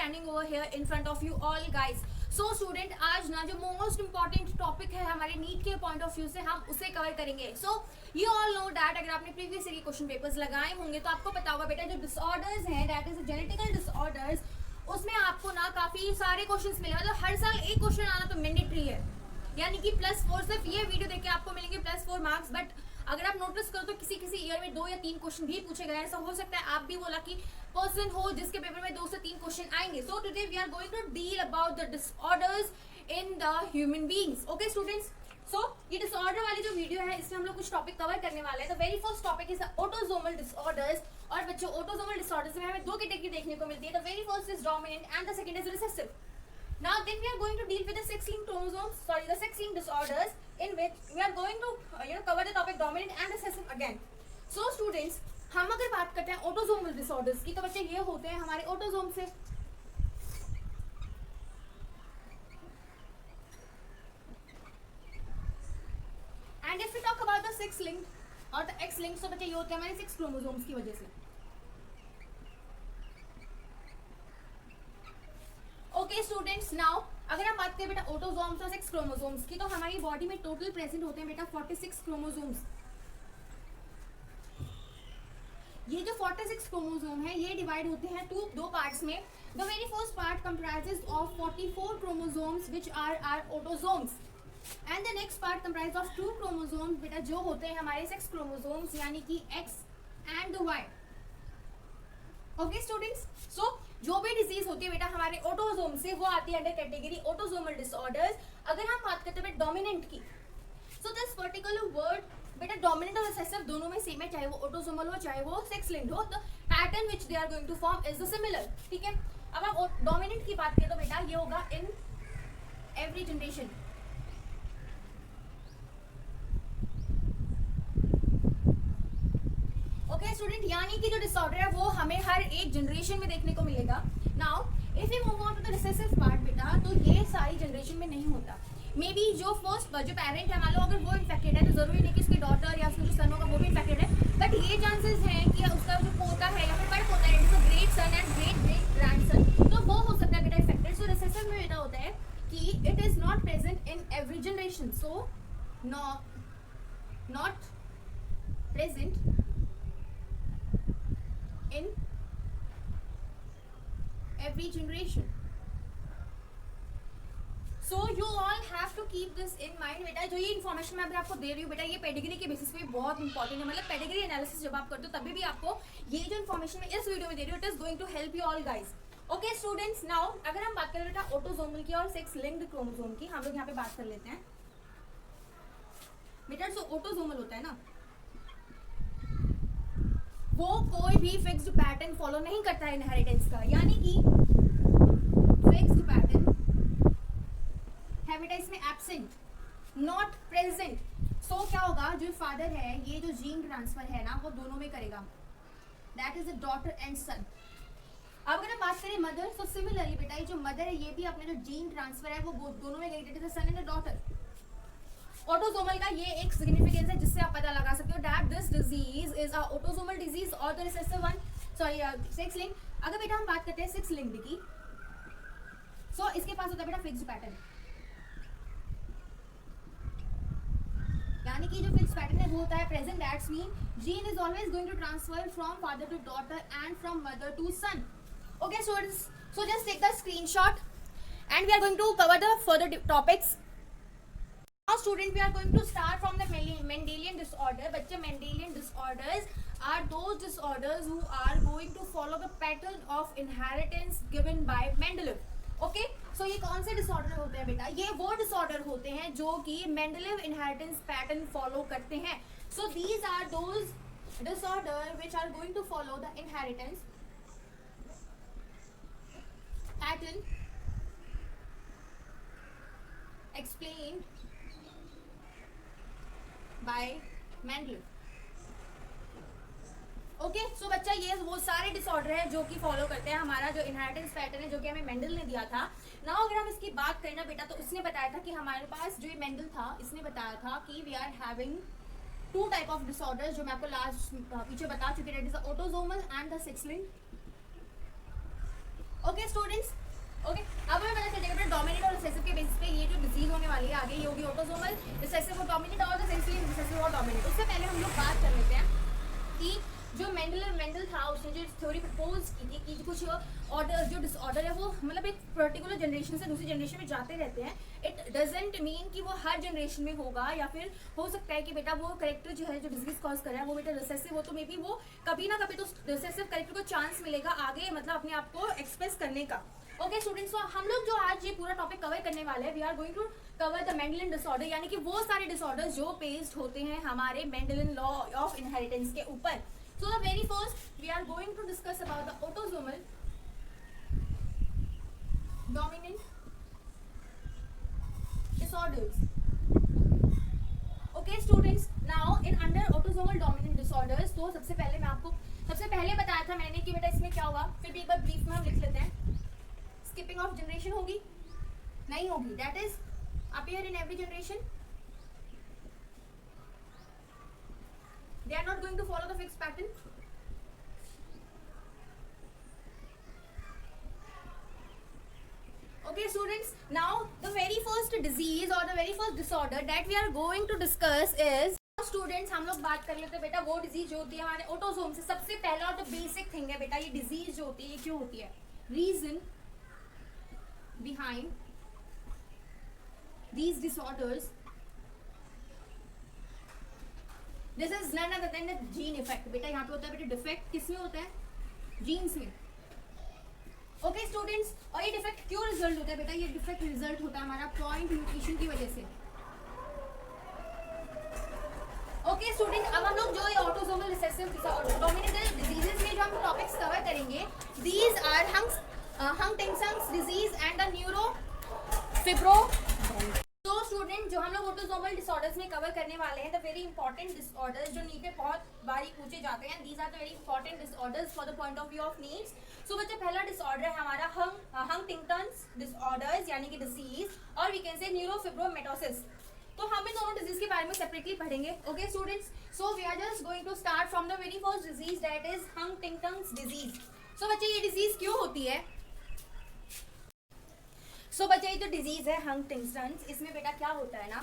standing over here in front of you all guys. So student, आज ना जो most important topic है हमारे नीट के पॉइंट ऑफ व्यू से हम उसे कवर करेंगे. So you all know that अगर आपने प्रीवियस ईयर क्वेश्चन पेपर्स लगाए होंगे तो आपको पता होगा बेटा जो डिसऑर्डर्स हैं दैट इज जेनेटिकल डिसऑर्डर्स, उसमें आपको ना काफी सारे क्वेश्चंस मिले. मतलब हर साल एक क्वेश्चन आना तो मैंडेटरी है, यानी कि +4. सिर्फ ये वीडियो देख के आपको मिलेंगे +4 मार्क्स. बट अगर आप नोटिस करो तो किसी किसी ईयर में 2 या 3 क्वेश्चन भी पूछे गए हैं. ऐसा हो सकता है आप भी वो लकी पर्सन हो जिसके पेपर में 2 से 3 क्वेश्चन आएंगे. So today we are going to deal about the disorders in the human beings. Okay students, so ये डिसऑर्डर वाली जो वीडियो है इसमें हम लोग कुछ टॉपिक कवर करने वाले हैं. The very first topic is autosomal disorders. और बच्चों ऑटोसोमल डिसऑर्डर्स में हमें 2 कैटेगरी देखने को मिलती है. The very first is dominant and the second is recessive. Now then we are going to deal with the sex-linked chromosomes, the sex-linked disorders, in which we are going to cover the topic dominant and recessive again. So students, हम अगर बात करते हैं autosomal disorders की तो बच्चे ये होते हैं हमारे ऑटोसोम से. And if we talk about the sex-linked और the X-linked, तो बच्चे ये होते हैं हमारे 6 क्रोमोसोम्स की वजह से. ओके स्टूडेंट्स, नाउ अगर हम बात करें बेटा ऑटोसोम्स और 6 क्रोमोसोम्स की तो हमारी बॉडी में टोटल प्रेजेंट होते हैं बेटा 46 क्रोमोसोम्स. ये जो 46 क्रोमोसोम है ये डिवाइड होते हैं दो पार्ट्स में. The very first part comprises of 44 chromosomes which are are autosomes and the next part comprise of 2 chromosomes बेटा जो होते हैं हमारे 6 क्रोमोसोम्स यानी कि X and Y. Okay students, so जो भी डिजीज होती है बेटा हमारे ऑटोसोम से वो आती है अंडर कैटेगरी ऑटोसोमल डिसऑर्डर्स. अगर हम बात करते हैं डोमिनेंट की, सो दिस पर्टिकुलर वर्ड बेटा डोमिनेंट और रिसेसिव दोनों में सेम है, चाहे वो ऑटोसोमल हो चाहे वो सेक्स लिंक्ड हो. The pattern which they are going to form is the similar. ठीक है, अब हम डोमिनेंट की बात करें तो बेटा ये होगा इन एवरी जनरेशन. ओके स्टूडेंट, यानी कि जो डिसऑर्डर है वो हमें हर एक जनरेशन में देखने को मिलेगा. Now if you move on to the recessive part बेटा तो ये सारी जनरेशन में नहीं होता. मे बी जो फर्स्ट जो पेरेंट है मान लो अगर वो इन्फेक्टेड है तो जरूरी नहीं कि उसकी डॉटर या उसका जो सन होगा वो भी इन्फेक्टेड है. बट ये चांसेस हैं कि उसका जो पोता है या फिर बड़ पोता है it is a great sun and great great grandson, तो वो हो सकता है बेटा इन्फेक्टेड. सो रिसेसिव में बेटा होता है कि it is not present in every generation. So not present in every generation. So you all have to keep this in mind बेटा. जो ये इन्फॉर्मेशन मैं अभी आपको दे रही हूँ बेटा ये पेडिग्री के बेसिस पे बहुत इंपॉर्टेंट है. मतलब पेडिग्री एनालिसिस जब आप करते हो तभी भी आपको ये जो इन्फॉर्मेशन मैं इस वीडियो में दे रही हूँ it is going to help you all guys. Okay students, now अगर हम बात करें बेटा ऑटोसोमल की और सेक्स लिंक्ड क्रोमोसोम की, हम लोग यहाँ पे बात कर लेते हैं बेटा. जो ऑटोसोमल होता है ना वो कोई भी फिक्स्ड पैटर्न फॉलो नहीं करता है इनहेरिटेंस का, यानी कि फिक्स्ड पैटर्न है बेटा इसमें एब्सेंट, नॉट प्रेजेंट. सो क्या होगा, जो फादर है ये जो जीन ट्रांसफर है ना वो दोनों में करेगा, that is a daughter and son. अब अगर हम बात करें मदर, तो सिमिलरली बेटा ये जो मदर है ये भी अपने जो जीन ट्रांसफर है वो दोनों में करेगी, that is a son and a daughter. Autosomal का ये एक सिग्निफिकेंस है जिससे आप पता लगा सकते हो that this disease is a autosomal disease और the recessive one sex link. अगर बेटा हम बात करते हैं सेक्स लिंक्ड की, सो इसके पास होता है बेटा फिक्स्ड पैटर्न, यानी कि जो फिक्स्ड पैटर्न है वो होता है present. That's mean gene is always going to transfer from father to daughter and from mother to son. Okay so just take the screenshot and we are going to cover the further topics. Now student, we are going to start from the Mendelian disorder. बच्चे Mendelian disorders are those disorders who are going to follow the pattern of inheritance given by Mendeleev. Okay, so ये कौन से disorder होते हैं बेटा? ये वो disorder होते हैं जो कि Mendeleev inheritance pattern follow करते हैं. So these are those disorder which are going to follow the inheritance pattern explained by Mendeleev. Okay so बच्चा ये वो सारे डिसऑर्डर है जो कि फॉलो करते हैं हमारा जो इनहेरिटेंस पैटर्न है जो कि हमें मेंडल ने दिया था. नाउ अगर हम इसकी बात करें ना बेटा तो उसने बताया था कि हमारे पास जो ये मेंडल था इसने बताया था कि we are having 2 type of disorders जो मैं आपको लास्ट पीछे बता चुकी हूँ. That is the autosomal and the sex linked. Okay students, okay अब हमें पता चलेगा बेटा डोमिनेंट और रिसेसिव के बेसिस पे ये जो डिजीज होने वाली है आगे, ये होगी ऑटोसोमल रिसेसिव और डोमिनेंट, और रिसेसिव और डोमिनेंट। उससे पहले हम लोग बात कर लेते हैं कि जो मेंडल था उसने जो थ्योरी प्रपोज की थी कि कुछ ऑर्डर जो डिसऑर्डर है वो मतलब एक पर्टिकुलर जनरेशन से दूसरी जनरेशन में जाते रहते हैं। इट डजेंट मीन कि वो हर जनरेशन में होगा, या फिर हो सकता है कि बेटा वो करेक्टर जो है जो डिजीज कॉज कर रहा है वो बेटा रिसेसिव हो, तो मे बी वो कभी ना कभी तो रिसेसिव करेक्टर को चांस मिलेगा आगे मतलब अपने आप को एक्सप्रेस करने का। ओके स्टूडेंट्स, हम लोग जो आज ये पूरा टॉपिक कवर करने वाले हैं, we are going to cover the Mendelian disorder, यानी कि वो सारे डिसऑर्डर्स जो बेस्ड होते हैं हमारे मेंडेलियन लॉ ऑफ इनहेरिटेंस के ऊपर। So the very first we are going to discuss about the autosomal dominant disorders. Okay students, now in under autosomal dominant disorders, तो सबसे पहले बताया था मैंने कि बेटा इसमें क्या होगा, फिर भी एक बार ब्रीफ में हम लिख लेते हैं। स्किपिंग ऑफ जनरेशन होगी? नहीं होगी, that is appear in every generation. They are not going to follow the fixed pattern. Okay students, now the very first disease or the very first disorder that we are going to discuss is, students हम लोग बात कर लेते हैं बेटा वो disease जो होती है हमारे ऑटोसोम से। सबसे पहला और जो बेसिक थिंग है बेटा, ये डिजीज जो होती है ये क्यों होती है, reason behind these disorders, this is none other than the gene effect. बेटा यहाँ पे होता है बेटा डिफेक्ट, किसमें होता है, जीन्स में। ओके स्टूडेंट्स, और ये डिफेक्ट क्यों रिजल्ट होता है बेटा, ये डिफेक्ट रिजल्ट होता है हमारा पॉइंट म्यूटेशन की वजह से। ओके स्टूडेंट, अब हम लोग जो ये ऑटोसोमल रिसेसिव डोमिनेंट डिजीजेस में जो हम टॉपिक्स कवर करेंगे, these are Huntington's disease and the neurofibro. तो स्टूडेंट जो हम लोग ऑटोसोमल डिसऑर्डर्स में कवर करने वाले हैं, द वेरी इंपॉर्टेंट डिसऑर्डर्स जो नीचे बहुत बारी पूछे जाते हैं, these are the very important disorders for the point of view of needs. So बच्चे पहला डिसऑर्डर है हमारा हंटिंगटन्स डिसऑर्डर्स यानी कि डिसीज, और वी कैन से न्यूरोफिब्रोमेटोसिस। तो हम इन दोनों डिजीज के बारे में सेपरेटली पढ़ेंगे। Okay students, so we are just going to start from the very first disease that is Huntington's disease. So बच्चे ये डिजीज क्यों होती है, सो बच्चे ये जो डिजीज है हंटिंगटन्स, इसमें बेटा क्या होता है ना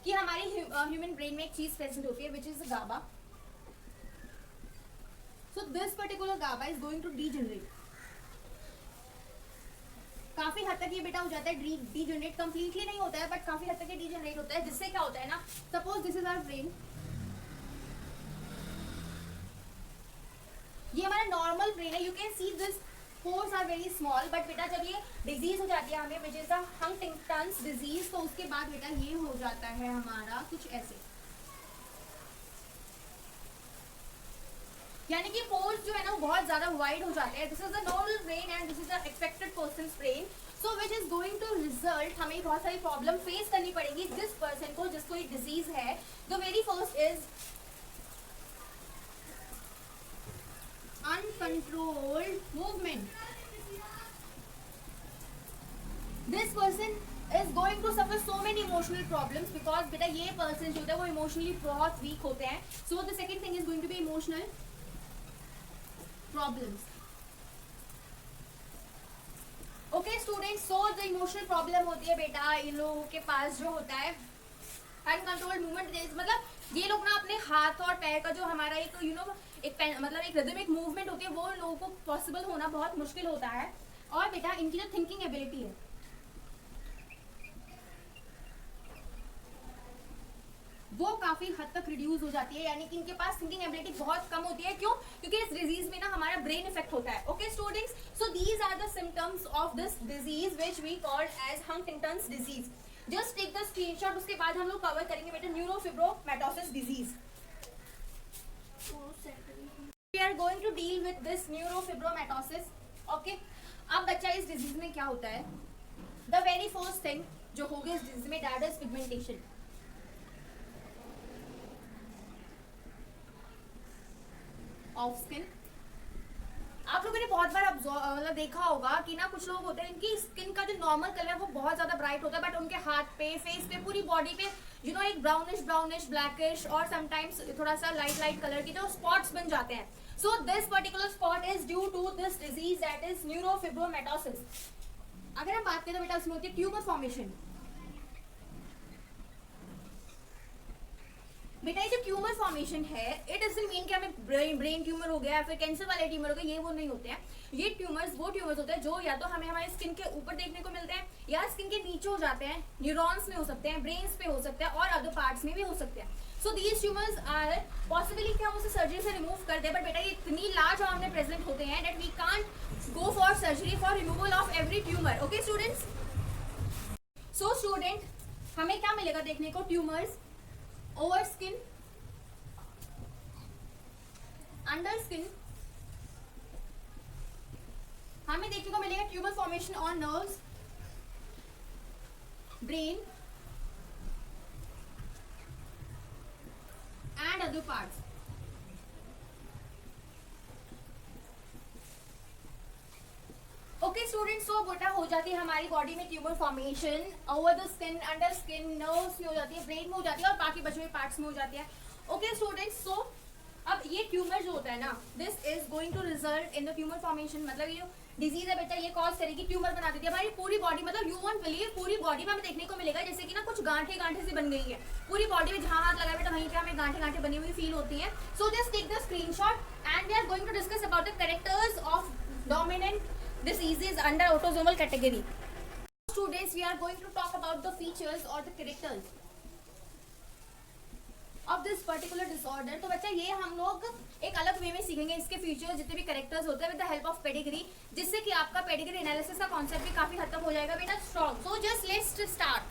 कि हमारे ह्यूमन ब्रेन में एक चीज प्रेजेंट होती है which is GABA. So this particular GABA is going to degenerate. काफी हद तक ये बेटा हो जाता है डीजनरेट, कंप्लीटली नहीं होता है बट काफी हद तक ये डीजनरेट होता है, जिससे क्या होता है ना, suppose this is our brain, ये हमारा नॉर्मल ब्रेन है, you can see this pores are very small, but बेटा जब ये डिजीज हो जाती है हमें which is the Huntington's disease, तो उसके बाद बेटा ये हो जाता है हमारा कुछ ऐसे, यानी कि पोर्स जो है ना वो बहुत ज्यादा वाइड हो जाते हैं। This is the normal brain and this is the affected person's brain, so which is going to result, हमें बहुत सारी प्रॉब्लम फेस करनी पड़ेगी जिस पर्सन को जिसको ये डिजीज है। The very first is uncontrolled movement. This person is going to suffer so many emotional problems because बेटा ये person जो होता है वो emotionally बहुत weak होते हैं। So the second thing is going to be emotional problems. Okay students, so the emotional problem होती है बेटा इन लोगों के पास जो होता है अनकंट्रोल्ड मूवमेंट, मतलब ये लोग ना अपने हाथ और पैर का जो हमारा एक एक मतलब एक रिदमिक मूवमेंट होती है वो लोगों को पॉसिबल होना बहुत मुश्किल होता है। और बेटा इनकी जो थिंकिंग एबिलिटी है वो काफी हद तक रिड्यूस हो जाती है, यानी कि इनके पास थिंकिंग एबिलिटी बहुत कम होती है। क्यों? क्योंकि इस डिजीज में ना हमारा ब्रेन इफेक्ट होता है। Okay students, so these are the symptoms of this disease which we called as Huntington's disease. Just take the screenshot, उसके बाद हम लोग कवर करेंगे बेटा neurofibromatosis disease. We are going to deal with this neurofibromatosis. Okay, अब बच्चा इस disease में क्या होता है, the very first thing जो हो गया इस डिजीज में that is pigmentation of skin। आप लोगों ने बहुत बार मतलब देखा होगा कि ना कुछ लोग होते हैं इनकी स्किन का जो नॉर्मल कलर है वो बहुत ज्यादा ब्राइट होता है, बट उनके हाथ पे, फेस पे, पूरी बॉडी पे एक ब्राउनिश ब्लैकिश और समटाइम्स थोड़ा सा लाइट कलर के जो स्पॉट्स बन जाते हैं। So this particular spot is due to this disease that is neurofibromatosis. अगर हम बात करें तो बेटा उसमें होती है ट्यूमर फॉर्मेशन। बेटा ये जो ट्यूमर फॉर्मेशन है इट डजंट मीन कि हमें ब्रेन ट्यूमर हो गया या फिर कैंसर वाले ट्यूमर हो गए, ये वो नहीं होते हैं। ये ट्यूमर्स वो ट्यूमर्स होते हैं जो या तो हमें हमारे स्किन के ऊपर देखने को मिलते हैं या स्किन के नीचे हो जाते हैं, न्यूरॉन्स में हो सकते हैं, ब्रेन्स पे हो सकते हैं और अदर पार्ट्स में भी हो सकते हैं। So these tumours are possibly कि हम उसे सर्जरी से रिमूव कर दें, बट बेटा ये इतनी लार्ज अमाउंट में प्रेजेंट होते हैं that we can't go for surgery for removal of every tumour. Okay students, so student हमें क्या मिलेगा देखने को? Tumours over skin, under skin, हमें देखने को मिलेगा tumour formation on nerves, brain and other parts. Okay students, so बेटा हो जाती है हमारी बॉडी में tumour formation over the skin, under skin, nerves में हो जाती है, ब्रेन में हो जाती है और बाकी बचे हुए पार्ट्स में हो जाती है। ओके स्टूडेंट्स, सो अब ये ट्यूमर जो होता है ना, this is going to result in the tumour formation. मतलब ये जो डिजीज है बेटा ये कॉज करेगी, ट्यूमर बना देती है हमारी पूरी बॉडी। मतलब यू वोंट बिलीव पूरी बॉडी में हमें देखने को मिलेगा जैसे कि ना कुछ गांठे गांठे से बन गई है पूरी बॉडी में। जहां हाथ लगा बेटा वहीं पे हमें गांठे गांठे बनी हुई फील होती है। So just take the screenshot and we are going to discuss about the characters of dominant diseases under autosomal category. Students, we are going to talk about the features or the characters of this particular disorder. तो बच्चा ये हम लोग एक अलग वे में सीखेंगे इसके फीचर्स जितने भी कैरेक्टर्स होते हैं with the help of pedigree, जिससे कि आपका पेडिग्री एनालिसिस का कॉन्सेप्ट भी काफी हद तक हो जाएगा बेटा strong. So just let's start.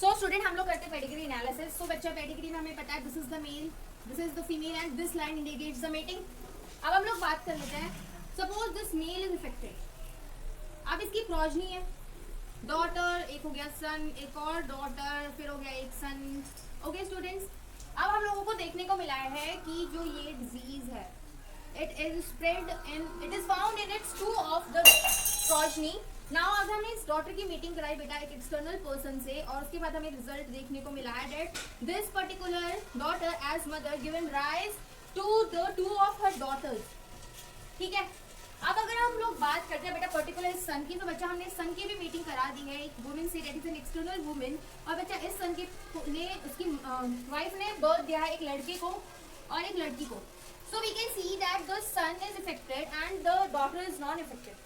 So student हम लोग करते हैं पेडिग्री एनालिसिस। सो बच्चा पेडिग्री में हमें पता है this is the male, this is the female and this line indicates the mating. अब हम लोग बात कर लेते हैं, suppose this male is affected, अब इसकी प्रोजनी है डॉटर, एक हो गया सन, एक और डॉटर, फिर हो गया एक सन। ओके स्टूडेंट्स, अब हम लोगों को देखने को मिला है कि जो ये डिजीज है it is spread in, it is found in its two of the progeny. Now अगर हमने इस डॉटर की मीटिंग कराई बेटा एक एक्सटर्नल पर्सन से और उसके बाद हमें रिजल्ट देखने को मिला है that this particular daughter as mother given rise to the two of her daughters। ठीक है, अब अगर हम लोग बात करते हैं बेटा पर्टिकुलर सन की, तो बच्चा हमने सन की भी मीटिंग करा दी है एक वुमेन से, that is an external women. और बच्चा इस सन के ने उसकी वाइफ ने बर्थ दिया है एक लड़के को और एक लड़की को। So we can see that the son is affected and the daughter is non affected.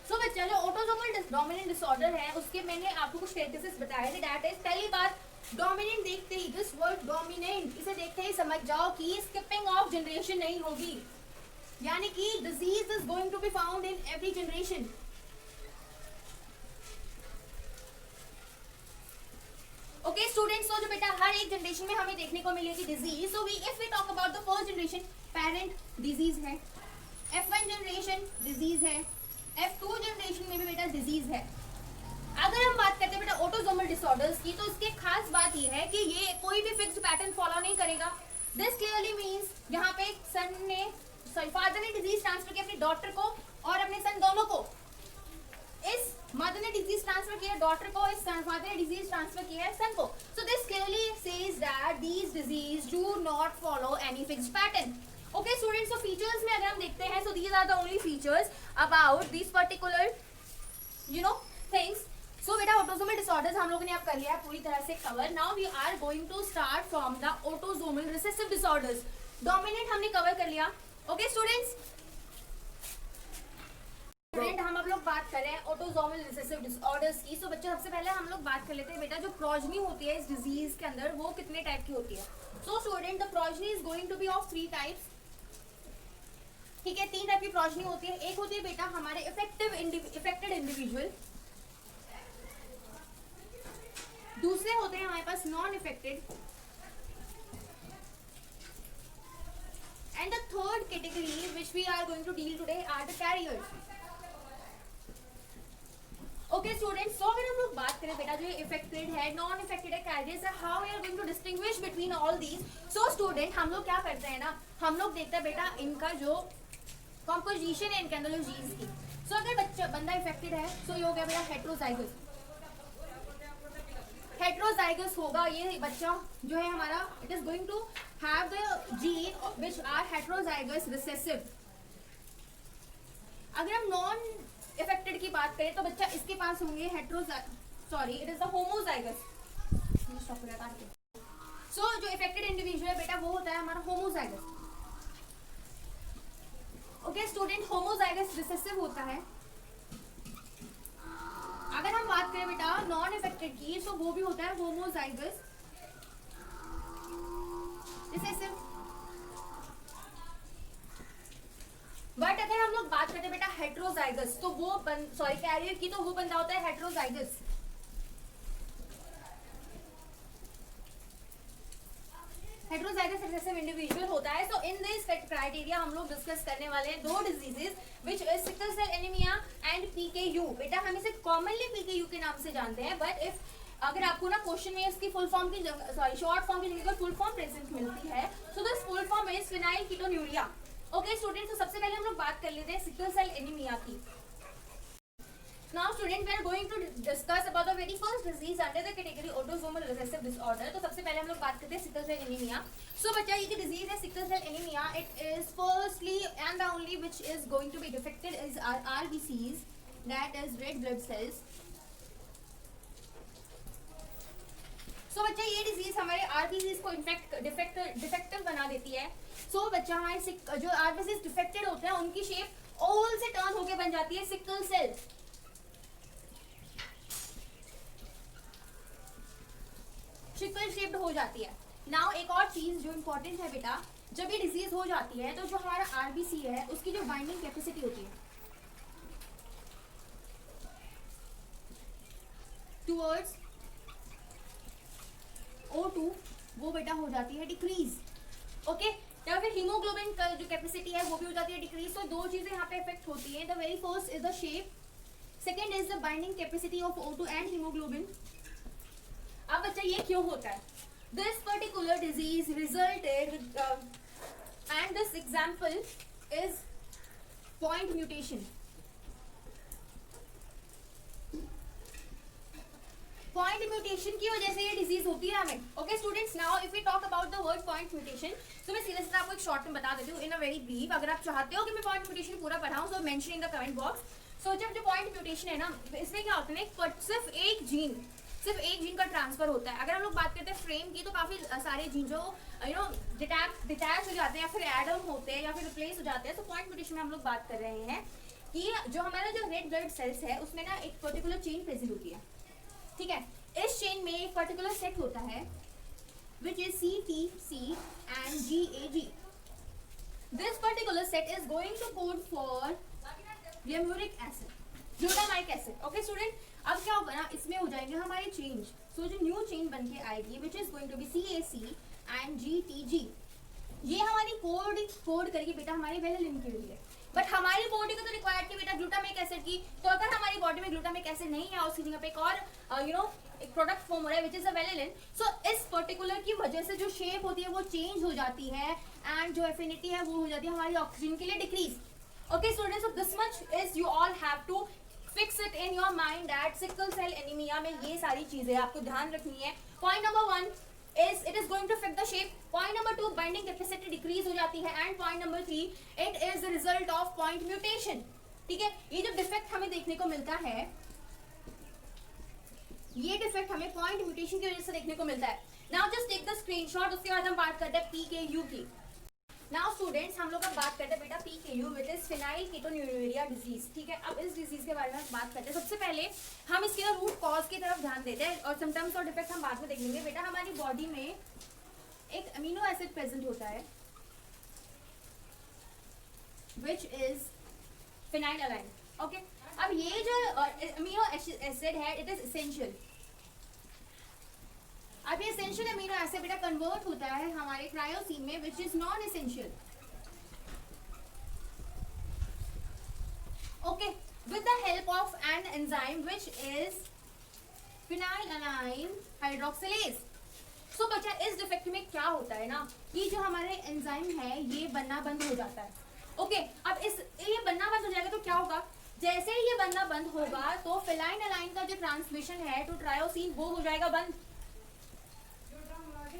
So बच्चा जो ऑटोसोमल डोमिनेंट डिसऑर्डर है उसके मैंने आपको कुछ कैरेक्टरिस्टिक्स बताए थे। दैट इज पहली बात डोमिनेंट देखते ही, दिस वर्ड डोमिनेंट इसे देखते ही समझ जाओ कि स्किपिंग ऑफ जनरेशन नहीं होगी, यानी कि disease is going to be found in every generation. Okay students, so जो बेटा हर एक जनरेशन में हमें देखने को मिलेगी disease. So we if we talk about the first generation, parent disease है, F1 जनरेशन डिजीज है, F2 जनरेशन में भी बेटा डिजीज है। अगर हम बात करते हैं बेटा ऑटोसोमल डिसऑर्डर्स की, तो इसके खास बात ये है कि ये कोई भी फिक्स्ड पैटर्न फॉलो नहीं करेगा। दिस क्लियरली मींस यहाँ पे सन ने फादर ने डिजीज ट्रांसफर किया अपनी डॉटर को और अपने सन दोनों को। इस मदर ने डिजीज ट्रांसफर किया डॉटर को, इस फादर ने डिजीज ट्रांसफर किया है सन को। So this clearly says that these disease do not follow any fixed pattern. Okay students, so features में अगर हम देखते हैं, so these are the only features about this particular things. So बेटा autosomal disorders हम लोगों ने अब कर लिया पूरी तरह से cover. Now we are going to start from the autosomal recessive disorders. Dominant हमने कवर कर लिया। ओके स्टूडेंट्स, हम अब लोग बात कर रहे हैं ऑटोसोमल रिसेसिव डिसऑर्डर्स की। सो बच्चे सबसे पहले हम लोग बात कर लेते हैं बेटा जो प्रोजनी होती है इस डिजीज के अंदर वो कितने टाइप की होती है। So student the progeny is going to be of 3 types. ठीक है, 3 टाइप की प्रोजनी होती है। एक होती है बेटा हमारे इफेक्टेड इंडिविजुअल, दूसरे होते हैं हमारे पास non affected, and the third category which we are going to deal today are the carriers. Okay students, so अगर हम लोग बात करें बेटा जो इफेक्टेड है, नॉन इफेक्टेड है, कैरियर्स है, how we are going to distinguish between all these. So student हम लोग क्या करते हैं ना, हम लोग देखते हैं बेटा इनका जो कॉम्पोजिशन है इनके अंदर जो जीन्स की। सो अगर बंदा इफेक्टेड है सो ये हो गया बेटा हेट्रोजाइगस। हेट्रोजाइगस होगा ये बच्चा जो है हमारा, it is going to have the gene which are heterozygous recessive. अगर हम नॉन इफेक्टेड की बात करें तो बच्चा इसके पास होंगे sorry it is the homozygous. So जो इफेक्टेड इंडिविजुअल है बेटा वो होता है हमारा homozygous. Okay student, homozygous recessive होता है. अगर हम बात करें बेटा नॉन इफेक्टेड की, तो वो भी होता है होमोजाइगस रिसेसिव. बट अगर हम लोग बात करते हैं बेटा हेट्रोजाइगस, तो वो सॉरी कैरियर की, तो वो बंदा होता है हेट्रोजाइगस. हेट्रोजाइगस रिसेसिव इंडिविजुअल होता है. सो इन दिस क्राइटेरिया हम लोग डिस्कस करने वाले हैं दो diseases which is sickle cell anaemia and PKU. बेटा हम इसे कॉमनली पीकेयू के नाम से जानते हैं, बट इफ अगर आपको ना क्वेश्चन में इसकी फुल फॉर्म की सॉरी शॉर्ट फॉर्म की जगह फुल फॉर्म प्रेजेंट मिलती है, so this full form is phenylketonuria. Okay student, तो सबसे पहले हम लोग बात कर लेते हैं सिकल सेल एनीमिया की. Now student, we are going to discuss about the very first disease under the category autosomal recessive disorder. तो सबसे पहले हम लोग बात करते हैं सिकल सेल एनीमिया. सो बच्चा ये जो डिजीज है sickle cell anaemia, it is firstly and the only which is going to be defected is RBCs, that is red blood cells. So बच्चा ये डिजीज हमारे RBCs को डिफेक्टिव बना देती है. सो बच्चा हमारे जो RBCs डिफेक्टेड होते हैं उनकी शेप ओवल से टर्न होके बन जाती है सिकल सेल. सिकल शेप्ड हो जाती है. नाउ एक और चीज जो इम्पोर्टेंट है बेटा, जब ये डिजीज हो जाती है तो जो हमारा RBC है उसकी जो बाइंडिंग कैपेसिटी होती है टुवर्ड्स O2 वो बेटा हो जाती है डिक्रीज. ओके, या फिर हीमोग्लोबिन का जो कैपेसिटी है वो भी हो जाती है डिक्रीज. तो दो चीजें यहाँ पे इफेक्ट होती हैं. The very first is the shape, second is the binding capacity of O2 and haemoglobin. अब बच्चा ये क्यों होता है? This particular disease resulted and this example is point mutation. Point mutation की वजह से ये डिजीज होती है हमें. Okay students, now if we talk about the word point mutation, तो मैं सीधे सीधे आपको एक शॉर्ट में बता देती हूँ इन अ वेरी ब्रीफ. अगर आप चाहते हो कि मैं पॉइंट म्यूटेशन पूरा पढ़ाऊँ, so mention in the comment box. So जब जो पॉइंट म्यूटेशन है ना, इसमें क्या होता है, सिर्फ एक जीन का ट्रांसफर होता है. अगर हम लोग बात करते हैं फ्रेम की, तो काफी सारे जीन जो डिटैच हो जाते हैं या फिर एडम होते हैं या फिर रिप्लेस हो जाते हैं. तो पॉइंट म्यूटेशन में हम लोग बात कर रहे हैं कि जो हमारा जो रेड ब्लड सेल्स है उसमें ना एक पर्टिकुलर चेन प्रेजेंट होती है. ठीक है, इस चेन में एक पर्टिकुलर सेट होता है which is CTC and GAG. This particular set is going to code for glutamic acid, glutamic acid. Okay student, अब क्या होगा ना, इसमें हो जाएंगे हमारे चेंज. सो जो न्यू चेन बन के आएगी which is going to be CAC and GTG. ये हमारी कोड करेगी बेटा हमारे वेलिन के लिए. बट हमारी बॉडी को तो रिक्वायर्ड थी बेटा ग्लूटामिक एसिड की. तो अगर हमारी बॉडी में ग्लूटामिक एसिड नहीं है, उसकी जगह पे एक और एक प्रोडक्ट फॉर्म हो रहा है विच इज अ वेलिन. सो इस पर्टिकुलर की वजह से जो शेप होती है वो चेंज हो जाती है एंड जो एफिनिटी है वो हो जाती है हमारी ऑक्सीजन के लिए decrease. Okay students, so this much is you all have to fix it in your mind that sickle cell anaemia में ये सारी चीजें आपको ध्यान रखनी है. Point number 1 is it is going to affect the shape. Point number 2, binding capacity decrease हो जाती है. And point number 3, it is the result of point mutation. ठीक है, ये जो डिफेक्ट हमें देखने को मिलता है, ये डिफेक्ट हमें पॉइंट म्यूटेशन की वजह से देखने को मिलता है. Now just take the screenshot. उसके बाद हम बात करते हैं PKU की. नाउ स्टूडेंट्स, हम लोग अब बात करते हैं बेटा PKU विच इज फिनाइलकीटोन्यूरिया डिजीज. ठीक है, अब इस डिजीज के बारे में बात करते हैं. सबसे पहले हम इसके रूट कॉज की तरफ ध्यान देते हैं और सिम्टम्स और डिफेक्ट हम बाद में देख लेंगे. बेटा हमारी बॉडी में एक अमीनो एसिड प्रेजेंट होता है विच इज फिनाइलएलाइन. ओके, अब ये जो अमीनो एसिड है इट इज एसेंशियल. अब ये एसेंशियल अमीनो एसिड बेटा कन्वर्ट होता है हमारे क्रायोसिन में which is non essential. Okay, with the help of an enzyme which is phenylalanine hydroxylase. So बच्चा इस डिफेक्ट में क्या होता है ना, ये जो हमारे एंजाइम है ये बनना बंद हो जाता है. ओके, अब ये बनना बंद हो जाएगा तो क्या होगा, जैसे ही ये बनना बंद होगा तो फिनाइलएलाइन का जो ट्रांसमिशन है टू ट्रायोसिन वो हो जाएगा बंद.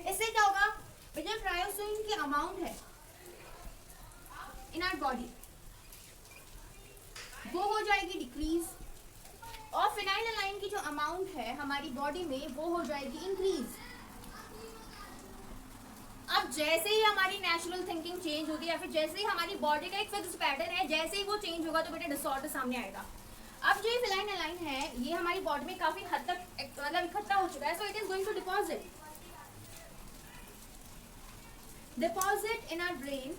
इससे क्या होगा, बेटा क्रायोसोइन की अमाउंट है इन आवर बॉडी वो हो जाएगी डिक्रीज, और फिनाइललाइन की जो अमाउंट है हमारी बॉडी में वो हो जाएगी इंक्रीज। अब जैसे ही हमारी नेचुरल थिंकिंग चेंज होगी या फिर जैसे ही हमारी बॉडी का एक फिक्स पैटर्न है, जैसे ही वो चेंज होगा तो बेटा डिसऑर्डर सामने आएगा। अब जो ये फिनाइललाइन है ये हमारी बॉडी में काफी हद तक मतलब इकट्ठा हो चुका है, so it is going to deposit in our brain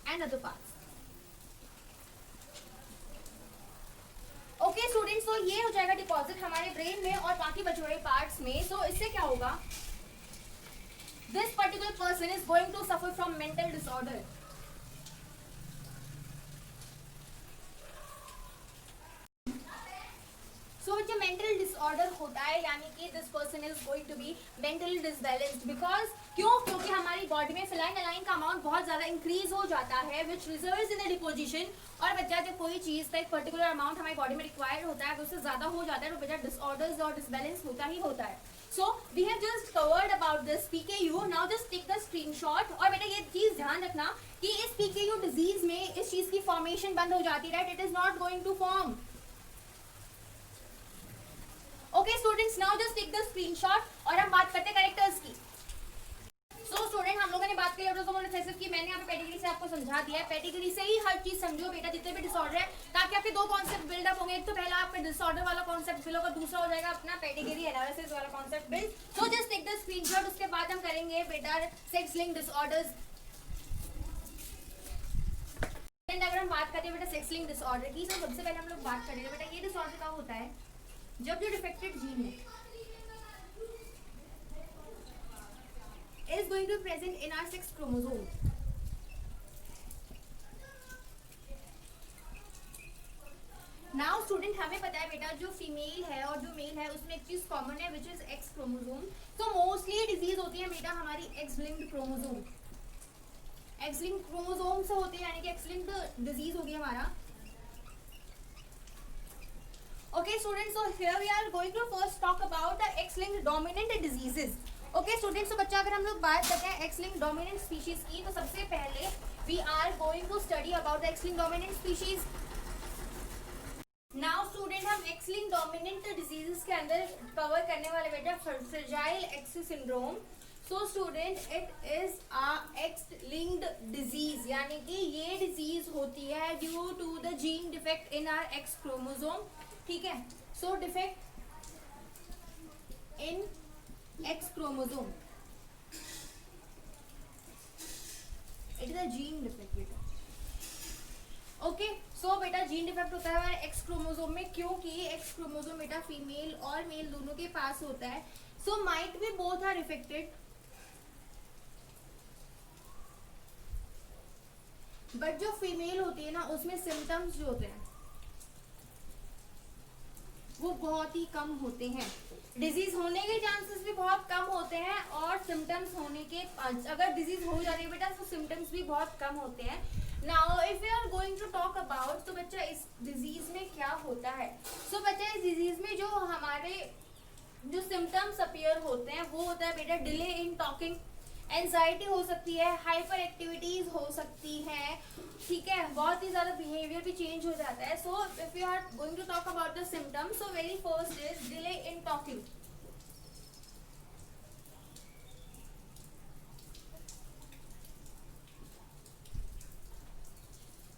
and other parts. Okay students, तो ये हो जाएगा डिपॉजिट हमारे ब्रेन में और बाकी बचे हुए पार्ट्स में। सो इससे क्या होगा, this particular person is going to suffer from mental disorder. So जो मेंटल डिसऑर्डर होता है यानी कि this person is going to be mentally disbalanced, because क्योंकि हमारी बॉडी में फिनाइललाइन का अमाउंट बहुत ज्यादा इंक्रीज हो जाता है विच रिजल्ट्स इन द डिपोजिशन। और बच्चा जब कोई चीज का एक पर्टिकुलर अमाउंट हमारी बॉडी में रिक्वायर्ड होता है, उससे ज्यादा हो जाता है तो बच्चा डिसऑर्डर्स और डिसबैलेंस होता ही होता है। So we have just covered about this PKU, now just take the screenshot. और बेटा ये चीज ध्यान रखना कि इस PKU डिजीज में इस चीज की फॉर्मेशन बंद हो जाती है, right, it is not going to form. Okay students, now just take the screenshot और हम बात करते हैं कैरेक्टर्स की। सो स्टूडेंट, हम लोगों ने बात की ऑटोसोमल रिसेसिव की, मैंने यहाँ पे पेडिग्री से आपको समझा दिया है। पेडिग्री से ही हर चीज समझो बेटा, जितने भी डिसऑर्डर है, ताकि आपके दो कॉन्सेप्ट बिल्डअप होंगे। एक तो पहला आपका डिसऑर्डर वाला कॉन्सेप्ट बिल्ड होगा, दूसरा हो जाएगा अपना पेडिग्री एनालिसिस वाला concept build. So just take the screenshot, उसके बाद हम करेंगे बेटा सेक्स लिंक्ड डिसऑर्डर्स। अगर हम बात करते हैं बेटा सेक्स लिंक्ड डिसऑर्डर की, तो सबसे पहले हम लोग बात करेंगे बेटा ये डिसऑर्डर कब होता है, जब जो डिफेक्टेड जीन है is going to be present in our sex chromosome. Now student, हमें पता है बेटा जो फीमेल है और जो मेल है उसमें एक चीज कॉमन है विच इज एक्स क्रोमोसोम। तो मोस्टली डिजीज होती है बेटा हमारी x linked chromosome, x linked chromosome से होती है, यानी कि एक्स लिंक्ड डिजीज होगी हमारा। Okay students, so here we are going to first talk about the X-linked dominant diseases. Okay students, so बच्चा अगर हम लोग बात करते हैं X-linked dominant species की, तो सबसे पहले we are going to study about the X-linked dominant species. Now student, हम X-linked dominant diseases के अंदर कवर करने वाले बेटा Fragile X syndrome. So student, it is a X-linked disease, यानी कि ये disease होती है due to the gene defect in our X chromosome. ठीक है, so defect in X chromosome, it is a gene defect बेटा। ओके, सो बेटा gene defect होता है हमारे एक्स क्रोमोसोम में, क्योंकि एक्स क्रोमोसोम बेटा फीमेल और मेल दोनों के पास होता है। So might be both are affected, but जो फीमेल होती है ना उसमें सिम्टम्स जो होते हैं वो बहुत ही कम होते हैं। डिजीज होने के चांसेस भी बहुत कम होते हैं और सिम्टम्स होने के, अगर डिजीज हो जा रही है बेटा तो सिम्टम्स भी बहुत कम होते हैं। Now if you are going to talk about, तो बच्चा इस डिजीज में क्या होता है। सो बच्चा इस डिजीज में जो हमारे जो सिम्टम्स अपीयर होते हैं वो होता है बेटा डिले इन टॉकिंग, एंजाइटी हो सकती है, हाइपर एक्टिविटीज हो सकती है, ठीक है, बहुत ही ज्यादा बिहेवियर भी चेंज हो जाता है। So if you are going to talk about the symptoms, so very first is delay in talking.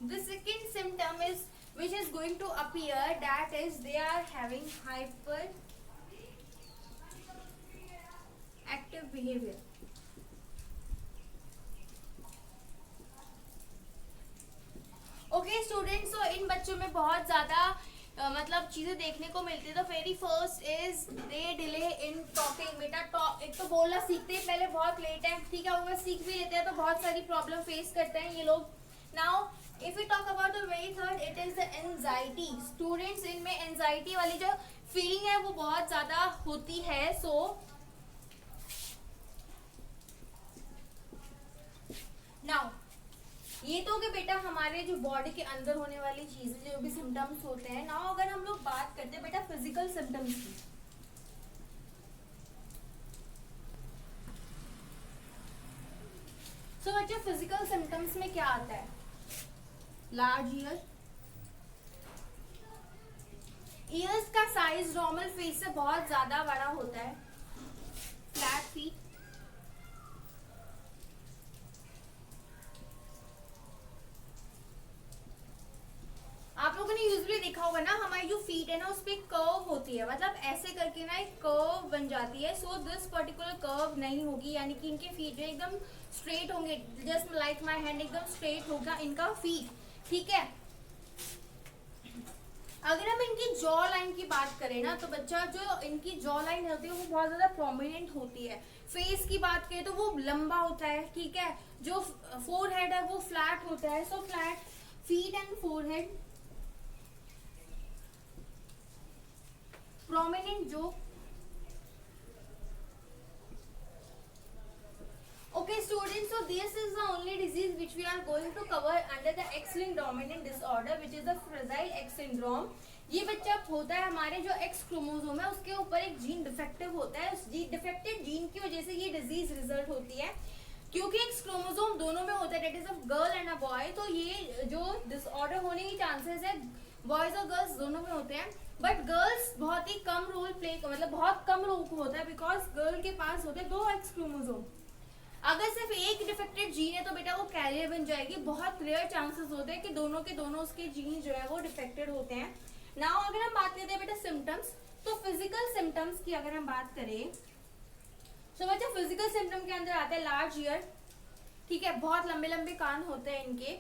The second symptom is which is going to appear, that is they are having hyper active behavior. Okay students, तो इन बच्चों में बहुत ज्यादा मतलब चीजें देखने को मिलती है। तो very first is they delay in talking. बेटा एक तो बोलना सीखते ही पहले बहुत लेट है, ठीक है, अगर सीख भी लेते हैं तो बहुत सारी प्रॉब्लम फेस करते हैं ये लोग। Now if you talk about the very third, it is the anxiety. Students इनमें एंजाइटी वाली जो फीलिंग है वो बहुत ज्यादा होती है। सो नाउ ये तो कि बेटा हमारे जो बॉडी के अंदर होने वाली चीजें जो भी सिम्टम्स होते हैं। नाउ अगर हम लोग बात करते हैं बेटा फिजिकल सिम्टम्स की, सो बच्चे फिजिकल सिम्टम्स में क्या आता है? लार्ज ईयर, ईयर्स का साइज नॉर्मल फेस से बहुत ज्यादा बड़ा होता है, फ्लैट फीट, आप लोगों ने यूजुअली देखा होगा ना हमारी जो फीट है ना उस पे कर्व होती है, मतलब ऐसे करके ना एक कर्व बन जाती है। सो दिस पर्टिकुलर कर्व नहीं होगी, यानी कि इनके फीट जो एकदम स्ट्रेट होंगे, जस्ट लाइक माय हैंड एकदम स्ट्रेट होगा इनका फीट, ठीक है। अगर हम इनकी जॉ लाइन की बात करें ना तो बच्चा जो इनकी जॉ लाइन होती है वो बहुत ज्यादा प्रोमिनेंट होती है। फेस की बात करें तो वो लंबा होता है, ठीक है। जो फोरहेड है वो फ्लैट होता है। सो flat feet and forehead, prominent jaw. Okay students, so this is the only disease which we are going to cover under the X-linked dominant disorder, which is the Fragile X syndrome. ये बच्चा होता है हमारे जो X chromosome है उसके ऊपर एक जीन डिफेक्टिव होता है, उस डिफेक्टेड जीन की वजह से ये डिजीज रिजल्ट होती है। क्योंकि X क्रोमोसोम दोनों में होता है, that is a girl and a boy, तो ये जो डिसऑर्डर होने की चांसेस है बॉयज और गर्ल्स दोनों में होते हैं। बट गर्ल्स बहुत ही कम रोल प्ले, मतलब बहुत कम रोल होता है, बिकॉज गर्ल के पास होते हैं 2 X क्रोमोसोम। अगर सिर्फ एक डिफेक्टेड जीन है तो बेटा वो कैरियर बन जाएगी, बहुत रेयर चांसेस होते हैं कि दोनों के दोनों उसके जीन जो है वो डिफेक्टेड होते हैं। नाउ अगर हम बात करते हैं बेटा सिम्टम्स, तो फिजिकल सिम्टम्स की अगर हम बात करें तो बच्चा फिजिकल सिम्टम के अंदर आता है लार्ज ईयर, ठीक है, बहुत लंबे लंबे कान होते हैं इनके।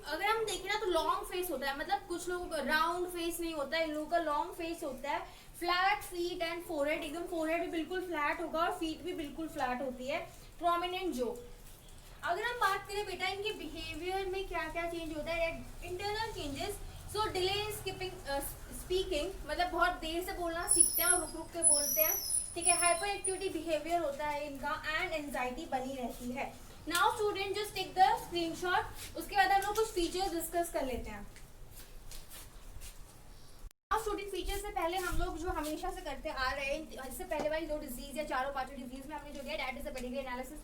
अगर हम देखें ना तो लॉन्ग फेस होता है, मतलब कुछ लोगों का राउंड फेस नहीं होता है, इन लोगों का लॉन्ग फेस होता है। फ्लैट फीट एंड फोरहेड, एकदम फोरहेड भी बिल्कुल फ्लैट होगा और फीट भी बिल्कुल फ्लैट होती है। प्रोमिनेंट जो, अगर हम बात करें बेटा इनके बिहेवियर में क्या क्या चेंज होता है, इंटरनल चेंजेस। सो डिले स्किपिंग स्पीकिंग, मतलब बहुत देर से बोलना सीखते हैं और रुक रुक के बोलते हैं, ठीक है। हाइपर एक्टिविटी बिहेवियर होता है इनका एंड एंजाइटी बनी रहती है। Now student just take the screenshot, उसके बाद हम लोग कुछ फीचर्स डिस्कस कर लेते हैं। स्टूडेंट फीचर्स से पहले हम लोग जो हमेशा से करते आ रहे हैं, इससे पहले वाली 2 डिजीज या चारों 5 डिजीज में हमने जो किया that is the pedigree analysis.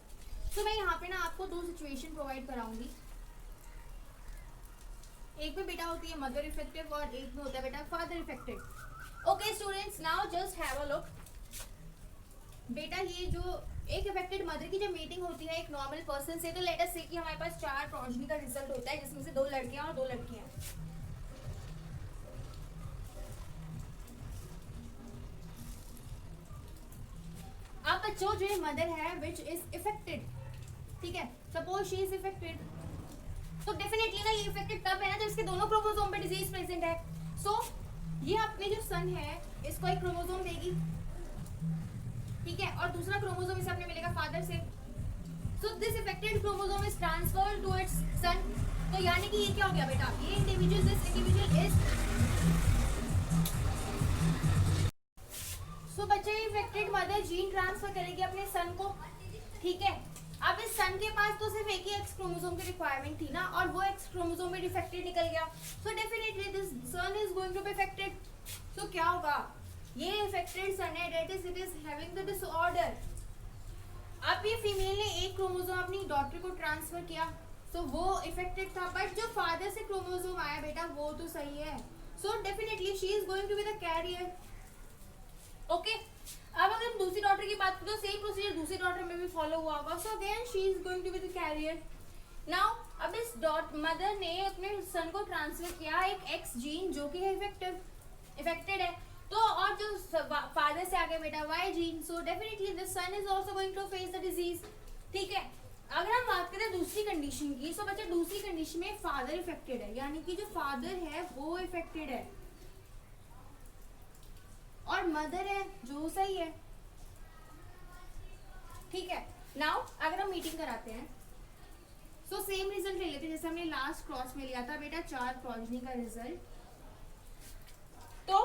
तो मैं यहाँ पे ना आपको 2 सिचुएशन प्रोवाइड कराऊंगी, एक में बेटा होती है मदर इफेक्टिव और एक में होता है बेटा father effective. Okay students, now just have a look. बेटा ये जो एक इफेक्टेड मदर की जब मीटिंग होती है एक नॉर्मल पर्सन से, तो लेट अस से कि हमारे पास 4 प्रोजेनी का रिजल्ट होता है, जिसमें से 2 लड़कियां और 2 लड़कियां। अब बच्चों जो ये मदर है विच इज इफेक्टेड, ठीक है, सपोज शी इज इफेक्टेड, तो डेफिनेटली ना ये इफेक्टेड तब है ना जब इसके दोनों क्रोमोसोम पे डिजीज प्रेजेंट है। सो ये अपने जो सन है इसको एक क्रोमोसोम देगी, ठीक है, और दूसरा क्रोमोसोम इसे अपने मिलेगा फादर से। So this affected chromosome is transferred to its son. तो यानी कि ये क्या हो गया बेटा, ये individual, this individual is, so बच्चे इफेक्टेड मदर जीन ट्रांसफर करेगी अपने सन को, ठीक है। अब इस सन के पास तो सिर्फ एक ही एक्स क्रोमोसोम की रिक्वायरमेंट थी ना, और वो एक्स क्रोमोसोम में डिफेक्टेड निकल गया, so definitely this son is going to be affected. So क्या होगा, ये इफेक्टेड सन है, that is it is having the disorder. अब ये फीमेल ने एक क्रोमोसोम अपनी डॉटर को ट्रांसफर किया, तो वो इफेक्टेड था, बट जो फादर से क्रोमोसोम आया बेटा वो तो सही है, so definitely she is going to be the carrier. Okay, अब अगर हम दूसरी डॉटर की बात करें तो सेम प्रोसीजर दूसरी डॉटर में भी फॉलो हुआ होगा, so again she is going to be the carrier. Now अब इस मदर ने अपने सन को ट्रांसफर किया एक एक्स जीन जो कि है इफेक्टेड है, तो और जो फादर से आगे बेटा Y gene, so definitely the son is also going to face the disease, ठीक है। अगर हम बात करें दूसरी कंडीशन की, सो बच्चा दूसरी कंडीशन में फादर इफेक्टेड है, यानी कि जो फादर है वो इफेक्टेड है और मदर है जो सही है, ठीक है। नाउ अगर हम मीटिंग कराते हैं सो सेम रिजल्ट ले लेते हैं जैसे हमने लास्ट क्रॉस में लिया था बेटा 4 प्रोजेनी का रिजल्ट। तो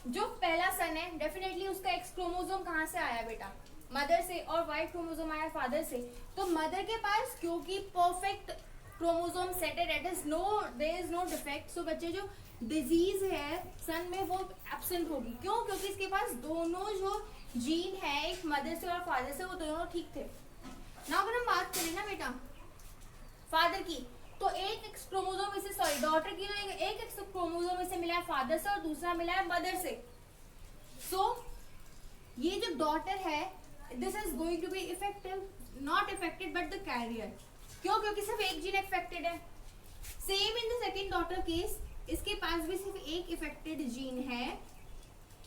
जो पहला सन है डेफिनेटली उसका एक्स क्रोमोसोम कहाँ से आया बेटा, मदर से, और वाई क्रोमोसोम आया फादर से। तो मदर के पास क्योंकि परफेक्ट क्रोमोसोम सेट है, that is there is no defect, so बच्चे जो डिजीज है सन में वो एब्सेंट होगी। क्यों, क्योंकि इसके पास दोनों जो जीन है एक मदर से और फादर से वो दोनों ठीक थे। ना अगर हम बात करें ना बेटा फादर की, तो एक एक्स क्रोमोसोम में से, सॉरी डॉटर की तो एक एक्स क्रोमोसोम में से मिला है फादर से और दूसरा मिला है मदर से। सो ये जो डॉटर है this is going to be effective, not affected but the carrier. क्यों? क्योंकि सिर्फ एक जीन इफेक्टेड है। Same in the second daughter case, इसके पास भी सिर्फ एक इफेक्टेड जीन है,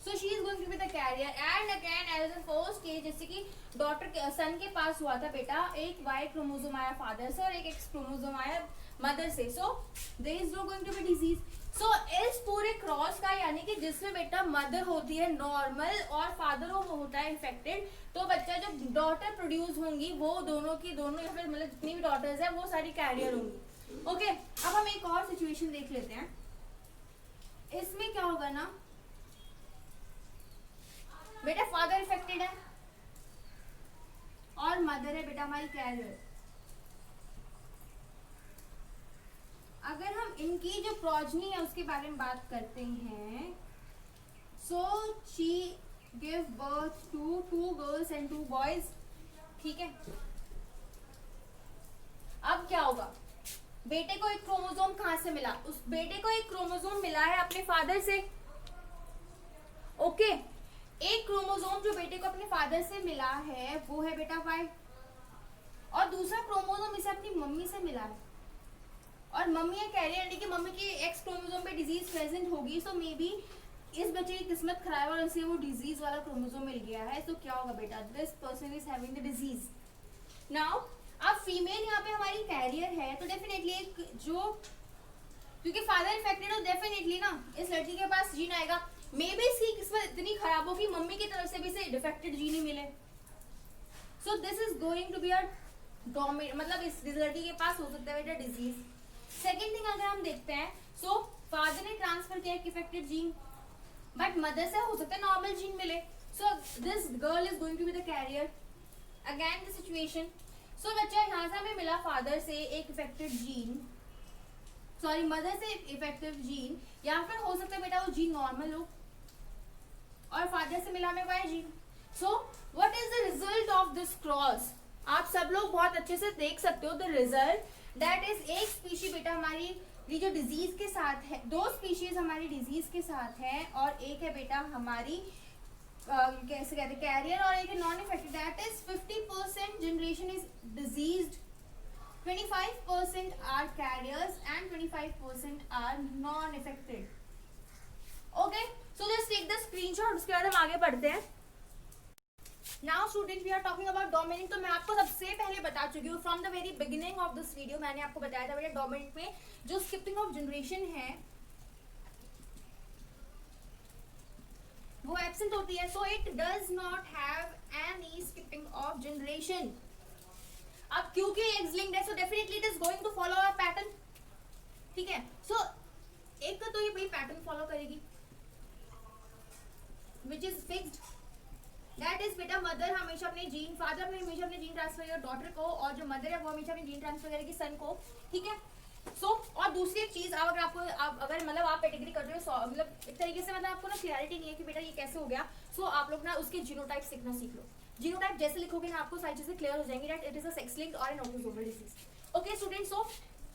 so she is going to be the carrier. And again as the first case, जैसे कि डॉटर सन के पास हुआ था बेटा, एक वाई क्रोमोसोम आया फादर से और एक एक्स क्रोमोसोम आया मदर से, so there is no going to be disease. So इस पूरे क्रॉस का, यानी कि जिसमें बेटा मदर होती है नॉर्मल और फादर होता है इन्फेक्टेड, तो बच्चा जो डॉटर प्रोड्यूस होंगी वो दोनों की दोनों, या फिर मतलब जितनी भी डॉटर्स है वो सारी कैरियर होंगी। ओके, अब हम एक और सिचुएशन देख लेते हैं। इसमें क्या होगा ना बेटा, फादर इफेक्टेड है और मदर है बेटा हमारी कैरियर। अगर हम इनकी जो प्रोजनी है उसके बारे में बात करते हैं, so she give birth to 2 girls and 2 boys. ठीक है, अब क्या होगा, बेटे को एक क्रोमोसोम कहां से मिला? उस बेटे को एक क्रोमोसोम मिला है अपने फादर से। ओके, एक क्रोमोसोम जो बेटे को अपने फादर से मिला है वो है बेटा वाई, और दूसरा क्रोमोसोम इसे अपनी मम्मी से मिला है, और मम्मी है कैरियर, यानी कि मम्मी की एक्स क्रोमोसोम पे डिजीज प्रेजेंट होगी। सो मे बी इस बच्चे की किस्मत खराब है और इसे वो डिजीज वाला क्रोमोसोम मिल गया है। तो क्या होगा बेटा, this person is having the disease. Now अब फीमेल यहाँ पे हमारी कैरियर है, तो डेफिनेटली एक जो, क्योंकि फादर इन्फेक्टेड हो, डेफिनेटली ना इस लड़की के पास जीन आएगा। मे बी इसकी किस्मत इतनी खराब हो कि मम्मी की तरफ से भी इसे डिफेक्टेड जीन ही मिले। So this is going to be a dominant, मतलब इस लड़की के पास हो सकता है बेटा डिजीज। सेकेंड थिंग अगर हम देखते हैं, सो फादर ने ट्रांसफर किया एक इफेक्टेड जीन, बट मदर से हो सकता है नॉर्मल जीन मिले। So this girl is going to be the carrier. Again the situation, so बच्चा यहाँ से हमें मिला फादर से एक इफेक्टेड जीन, सॉरी मदर से एक इफेक्टिव जीन, या फिर हो सकता है बेटा वो जीन नॉर्मल हो और फादर से मिला हमें Y gene. So what is the result of this cross? आप सब लोग बहुत अच्छे से देख सकते हो द रिजल्ट, दैट इज एक स्पीशी बेटा हमारी ये जो डिजीज के साथ है, 2 स्पीशीज हमारी डिजीज के साथ है, और एक है बेटा हमारी कैसे कहते हैं कैरियर, और एक है non affected. That is 50% generation is diseased, 25% are carriers and 25% are non-affected. Okay, so just take the screenshot, उसके बाद हम आगे बढ़ते हैं। Now students, we are talking about dominant। तो मैं आपको सबसे पहले बता चुकी हूँ from the very beginning of this video, मैंने आपको बताया था बेटा डोमिनेंट में जो स्किपिंग ऑफ जनरेशन है वो एब्सेंट होती है। So it does not have any skipping of generation. अब क्योंकि एक्स लिंक्ड है, so definitely it is going to follow a pattern. ठीक है, सो एक तो ये बड़ी पैटर्न फॉलो करेगी which is fixed, that is बेटा मदर हमेशा अपने जीन, फादर अपने हमेशा अपने जीन ट्रांसफर करेगा डॉटर को, और जो मदर है वो हमेशा अपने जीन ट्रांसफर करेगी सन को। ठीक है, सो और दूसरी एक चीज, अगर आपको अगर मतलब आप कैटेगरी कर रहे हो, मतलब एक तरीके से मतलब आपको ना क्लैरिटी नहीं है कि बेटा ये कैसे हो गया, सो आप लोग ना उसके जीनोटाइप सीखना सीख लो। जीनोटाइप जैसे लिखोगे ना आपको सारी चीजें क्लियर हो जाएंगी, that it is a sex linked और an autosomal disease. Okay students, so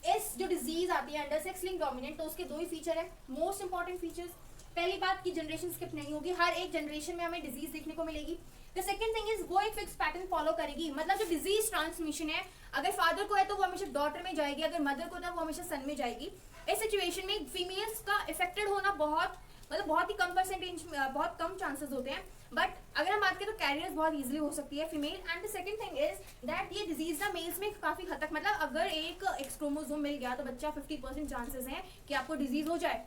इस जो डिजीज आती है अंडर सेक्स लिंक्ड डोमिनेंट, तो उसके 2 ही फीचर है, मोस्ट इंपॉर्टेंट फीचर्स। पहली बात की जनरेशन स्किप नहीं होगी, हर एक जनरेशन में हमें डिजीज देखने को मिलेगी। द सेकंड थिंग इज वो एक फिक्स पैटर्न फॉलो करेगी, मतलब जो डिजीज ट्रांसमिशन है अगर फादर को है तो वो हमेशा डॉटर में जाएगी, अगर मदर को है तो वो हमेशा सन में जाएगी। इस सिचुएशन में फीमेल्स का इफेक्टेड होना बहुत ही कम परसेंटेज, बहुत कम चांसेस होते हैं, बट अगर हम बात करें तो कैरियर्स बहुत इजीली हो सकती है female. And the second thing is that ये डिजीज ना मेल्स में काफी हद तक, मतलब अगर एक एक्स क्रोमोसोम मिल गया तो बच्चा 50% चांसेस हैं कि आपको डिजीज हो जाए।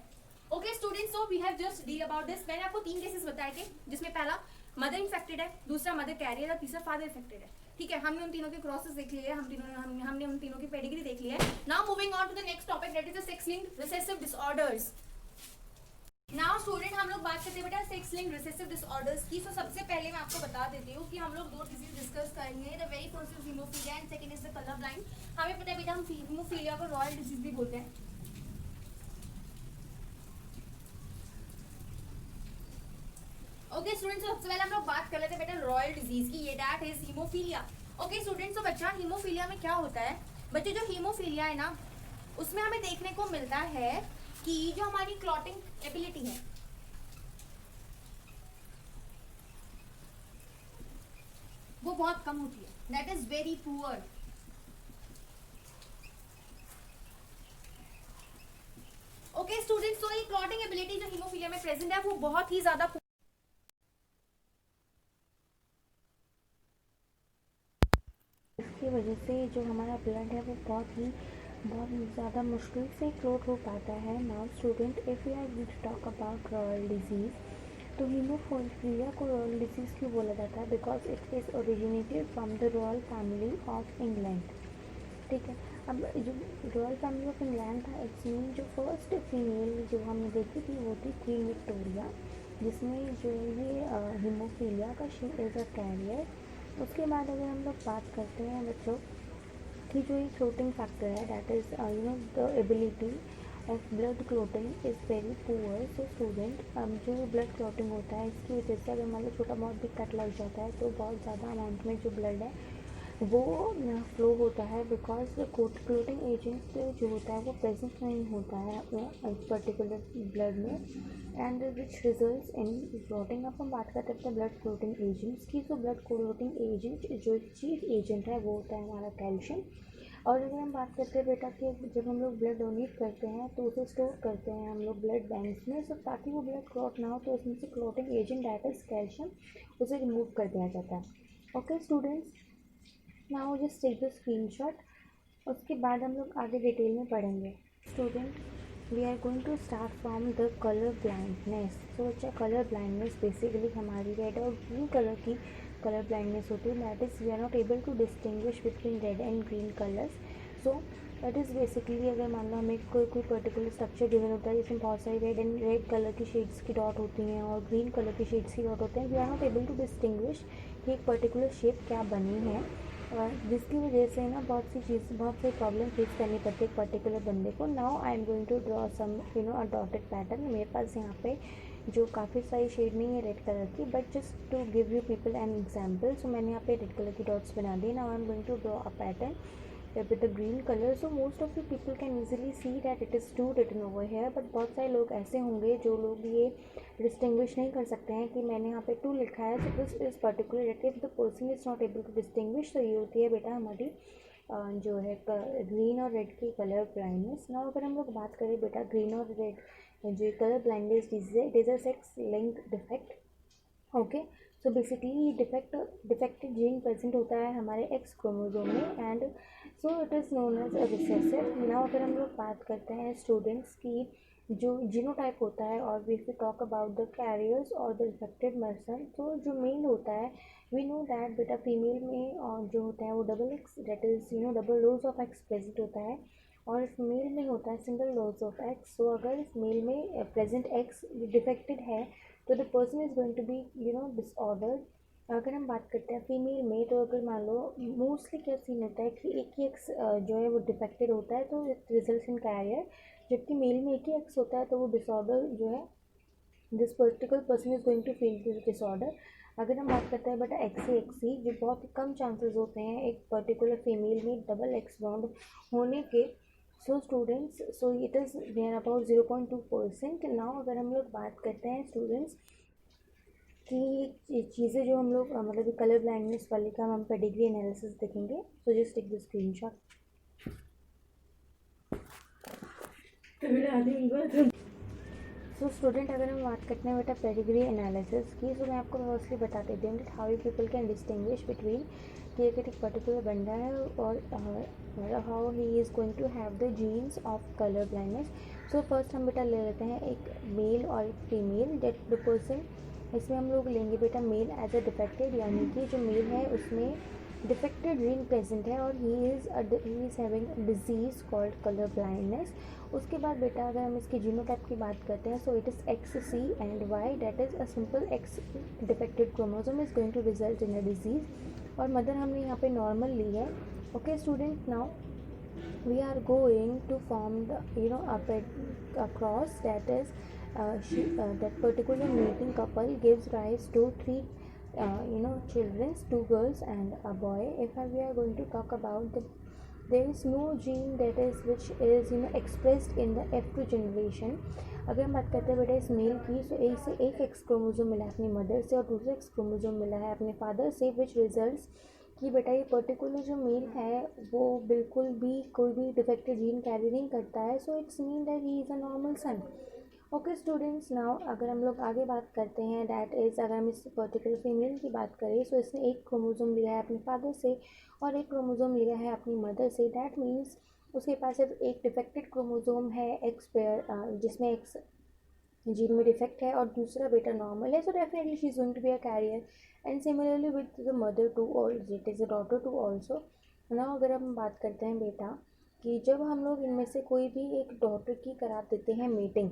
Okay students, so we have just deal about this. मैंने आपको 3 केसेस बताए थे, जिसमें पहला मदर इन्फेक्टेड है, दूसरा मदर कैरियर है, तीसरा फादर इन्फेक्टेड है। ठीक है, हमने उन तीनों के क्रॉसेस देख लिए, हमने उन तीनों की पेडिग्री देख ली है। Now moving on to the next topic, that is the sex linked recessive disorders. Now student, हम लोग बात करते हैं बेटा सेक्स लिंक्ड रिसेसिव डिसऑर्डर्स की। सो सबसे पहले मैं आपको बता देती हूँ कि हम लोग 2 डिजीज डिस्कस करेंगे। The very first is haemophilia and second is the colour blind. हमें पता है बेटा हम हीमोफीलिया को रॉयल डिजीज भी बोलते हैं। ओके स्टूडेंट्स, सबसे पहले हम लोग बात कर लेते हैं बेटा रॉयल डिजीज की, ये that is haemophilia. Okay students, तो बच्चा हीमोफीलिया में क्या होता है, बच्चों जो हीमोफीलिया है ना, उसमें हमें देखने को मिलता है कि जो हमारी क्लॉटिंग एबिलिटी है वो बहुत कम होती है, that is very poor. Okay students, तो ये क्लॉटिंग एबिलिटी जो हीमोफीलिया में प्रेजेंट है वो बहुत ही ज्यादा इसकी वजह से जो हमारा ब्लड है वो बहुत ज़्यादा मुश्किल से क्लोट हो पाता है। Now student, if you are going to talk about royal disease, तो हीमोफीलिया को रॉयल डिजीज़ क्यों बोला जाता है? Because it is originated from the royal family of England. ठीक है, अब जो रॉयल फैमिली ऑफ इंग्लैंड था, इसमें जो फर्स्ट फीमेल जो हमने देखी थी वो थी क्वीन विक्टोरिया, जिसमें जो ये हीमोफीलिया का शी इज़ अ कैरियर। उसके बाद अगर हम लोग बात करते हैं बच्चों कि जो ये क्लोटिंग फैक्टर है, that is the ability of blood clotting is very poor. So student, जो ब्लड क्लोटिंग होता है इसकी वजह से अगर मान लो छोटा बहुत भी कट लग जाता है तो बहुत ज़्यादा अमाउंट में जो ब्लड है वो फ्लो होता है, बिकॉज क्लोटिंग एजेंट जो होता है वो प्रेजेंट नहीं होता है एक पर्टिकुलर ब्लड में, and which results in clotting. अब हम बात करते हैं ब्लड क्लोटिंग एजेंट्स की। तो ब्लड क्लोटिंग एजेंट जो चीफ एजेंट है वो होता है हमारा कैल्शियम। और अगर हम बात करते हैं बेटा कि जब हम लोग ब्लड डोनेट करते हैं तो उसे स्टोर करते हैं हम लोग ब्लड बैंक्स में, सो ताकि वो ब्लड क्लॉट ना हो, तो उसमें से clotting agent that is calcium उसे रिमूव कर दिया जाता है। Okay students, now just take the screenshot. उसके बाद हम लोग आगे डिटेल में पढ़ेंगे। Student, we are going to start from the colour blindness. तो बच्चा, कलर ब्लाइंडनेस बेसिकली हमारी रेड और ग्रीन कलर की कलर ब्लाइंडनेस होती है, that is we are not able to distinguish between red and green colours. So that is basically अगर मान लो हमें कोई पर्टिकुलर स्ट्रक्चर गिवन होता है जिसमें बहुत सारी रेड कलर की शेड्स की डॉट होती हैं और ग्रीन कलर की शेड्स की डॉट होते हैं, we are not able to distinguish कि एक पर्टिकुलर शेप क्या बनी है, और जिसकी वजह से ना बहुत सी प्रॉब्लम फेस करनी पड़ती है एक पर्टिकुलर बंदे को। Now I am going to draw some a dotted pattern. मेरे पास यहाँ पे जो काफ़ी सारी शेड नहीं है रेड कलर की, but just to give you people an example, so मैंने यहाँ पे रेड कलर की डॉट्स बना दी। Now I am going to draw a pattern with the green color. So most of the people can easily see that it is 2 written over here, but बहुत सारे लोग ऐसे होंगे जो लोग ये डिस्टिंग्विश नहीं कर सकते हैं कि मैंने यहाँ पे 2 लिखा है, so this is particular if the person is not able to distinguish, तो ये होती है बेटा हमारी जो है ग्रीन और रेड की कलर ब्लाइंडनेस। ना अगर हम लोग बात करें बेटा ग्रीन और रेड जो colour blindness disease is a sex linked defect. Okay, so basically defected gene present होता है हमारे एक्स क्रोमोसोम में, and so it is known as a recessive. Now अगर हम लोग बात करते हैं स्टूडेंट्स की जो जीनोटाइप होता है, और we we talk about the carriers और द इफेक्टेड पर्सन, तो जो मेल होता है वी नो दैट बेटा फीमेल में और जो होता है वो double X, that is double rows of X present होता है, और इस मेल में होता है single rows of X. So अगर इस मेल में प्रेजेंट एक्स डिफेक्टेड है तो the person is going to be disordered. अगर हम बात करते हैं फीमेल में, तो अगर मान लो मोस्टली क्या सीन होता है कि एक ही एक्स जो है वो डिफेक्टेड होता है तो इट रिजल्ट्स इन कैरियर, जबकि मेल में एक ही एक्स होता है तो वो डिसऑर्डर जो है this particular person is going to feel this disorder. अगर हम बात करते हैं बेटा एक्स सी जो बहुत ही कम चांसेस होते हैं एक पर्टिकुलर फीमेल में डबल एक्स बॉन्ड होने के। So students, so it is near about 0.2%। Now अगर हम लोग बात करते हैं स्टूडेंट्स कि चीज़ें जो हम लोग मतलब कलर ब्लाइंडनेस वाले का हम पेडिग्री एनालिसिस देखेंगे, so just take the screenshot. So student, अगर हम बात करते हैं बेटा पेडिग्री एनालिसिस की, तो मैं आपको फर्स्टली बता देती हूँ how you people can distinguish between कि अगर एक पर्टिकुलर बंदा है और how he is going to have the genes of colour blindness. So first हम बेटा ले लेते हैं एक मेल और एक फीमेल, दैट द पर्सन, इसमें हम लोग लेंगे बेटा मेल एज अ डिफेक्टेड, यानी कि जो मेल है उसमें डिफेक्टेड जीन प्रेजेंट है और he is having disease called colour blindness. उसके बाद बेटा अगर हम इसके जीनोटाइप की बात करते हैं, so it is X C and Y, that is a simple X defected chromosome is going to result in a disease, और मदर हमने यहाँ पे नॉर्मल ली है। Okay student, now we are going to form the a cross, that is that particular mating couple gives rise to 3 children, 2 girls and a boy. If we are going to talk about the there is no gene that is which is expressed in the F2 generation. अगर हम बात करते हैं बेटा इस mail की, तो एक एक्स क्रोमोजोम मिला है अपनी मदर से और दूसरा एक्स क्रोमोजोम मिला है अपने फादर से, विच रिजल्ट्स कि बेटा ये पर्टिकुलर जो मेल है वो बिल्कुल भी कोई भी डिफेक्टेड जीन कैरी नहीं करता है. So it's mean that he is a normal sun. Okay students, now अगर हम लोग आगे बात करते हैं, दैट इज़ अगर हम इस पर्टिकुलर फीमेल की बात करें, सो इसने एक क्रोमोजोम लिया है अपने फादर से और एक क्रोमोजोम लिया है अपनी मदर से. दैट मीन्स उसके पास सिर्फ एक डिफेक्टेड क्रोमोजोम है एक्स पेयर, जिसमें एक्स जीन में डिफेक्ट है और दूसरा बेटा नॉर्मल है. So definitely she is going to be a carrier. And similarly with the mother too और it is a daughter too also. Now अगर हम बात करते हैं बेटा कि जब हम लोग इनमें से कोई भी एक डॉटर की करा देते हैं meeting.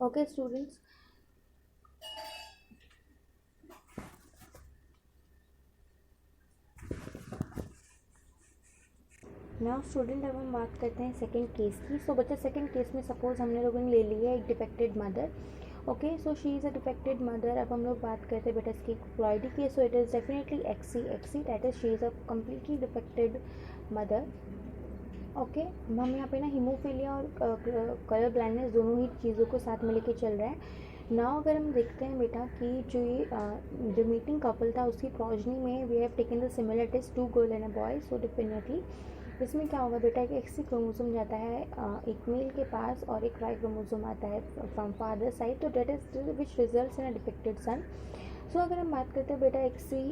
Okay students, now student अब हम बात करते हैं सेकंड केस की. सो बच्चा सेकंड केस में सपोज हमने लोगों ने ले लिया एक defected mother. Okay, so she is a defected mother. अब हम लोग बात करते हैं बेटा इसकी इक्वलिटी की. So it is definitely X X that is she is a completely defected mother. Okay, हम यहाँ पे ना हीमोफीलिया और कलर ब्लाइंडनेस दोनों ही चीज़ों को साथ में लेके चल रहे हैं. नाउ अगर हम देखते हैं बेटा कि जो मीटिंग कपल था उसकी प्रोजनी में we have taken the similarities 2 girl and a boy. So definitely इसमें क्या होगा बेटा कि एक्सी क्रोमोसोम जाता है एक मेल के पास और एक वाई क्रोमोसोम आता है फ्रॉम फादर साइड. तो that is which results in a defected son. So अगर हम बात करते हैं बेटा एक्सी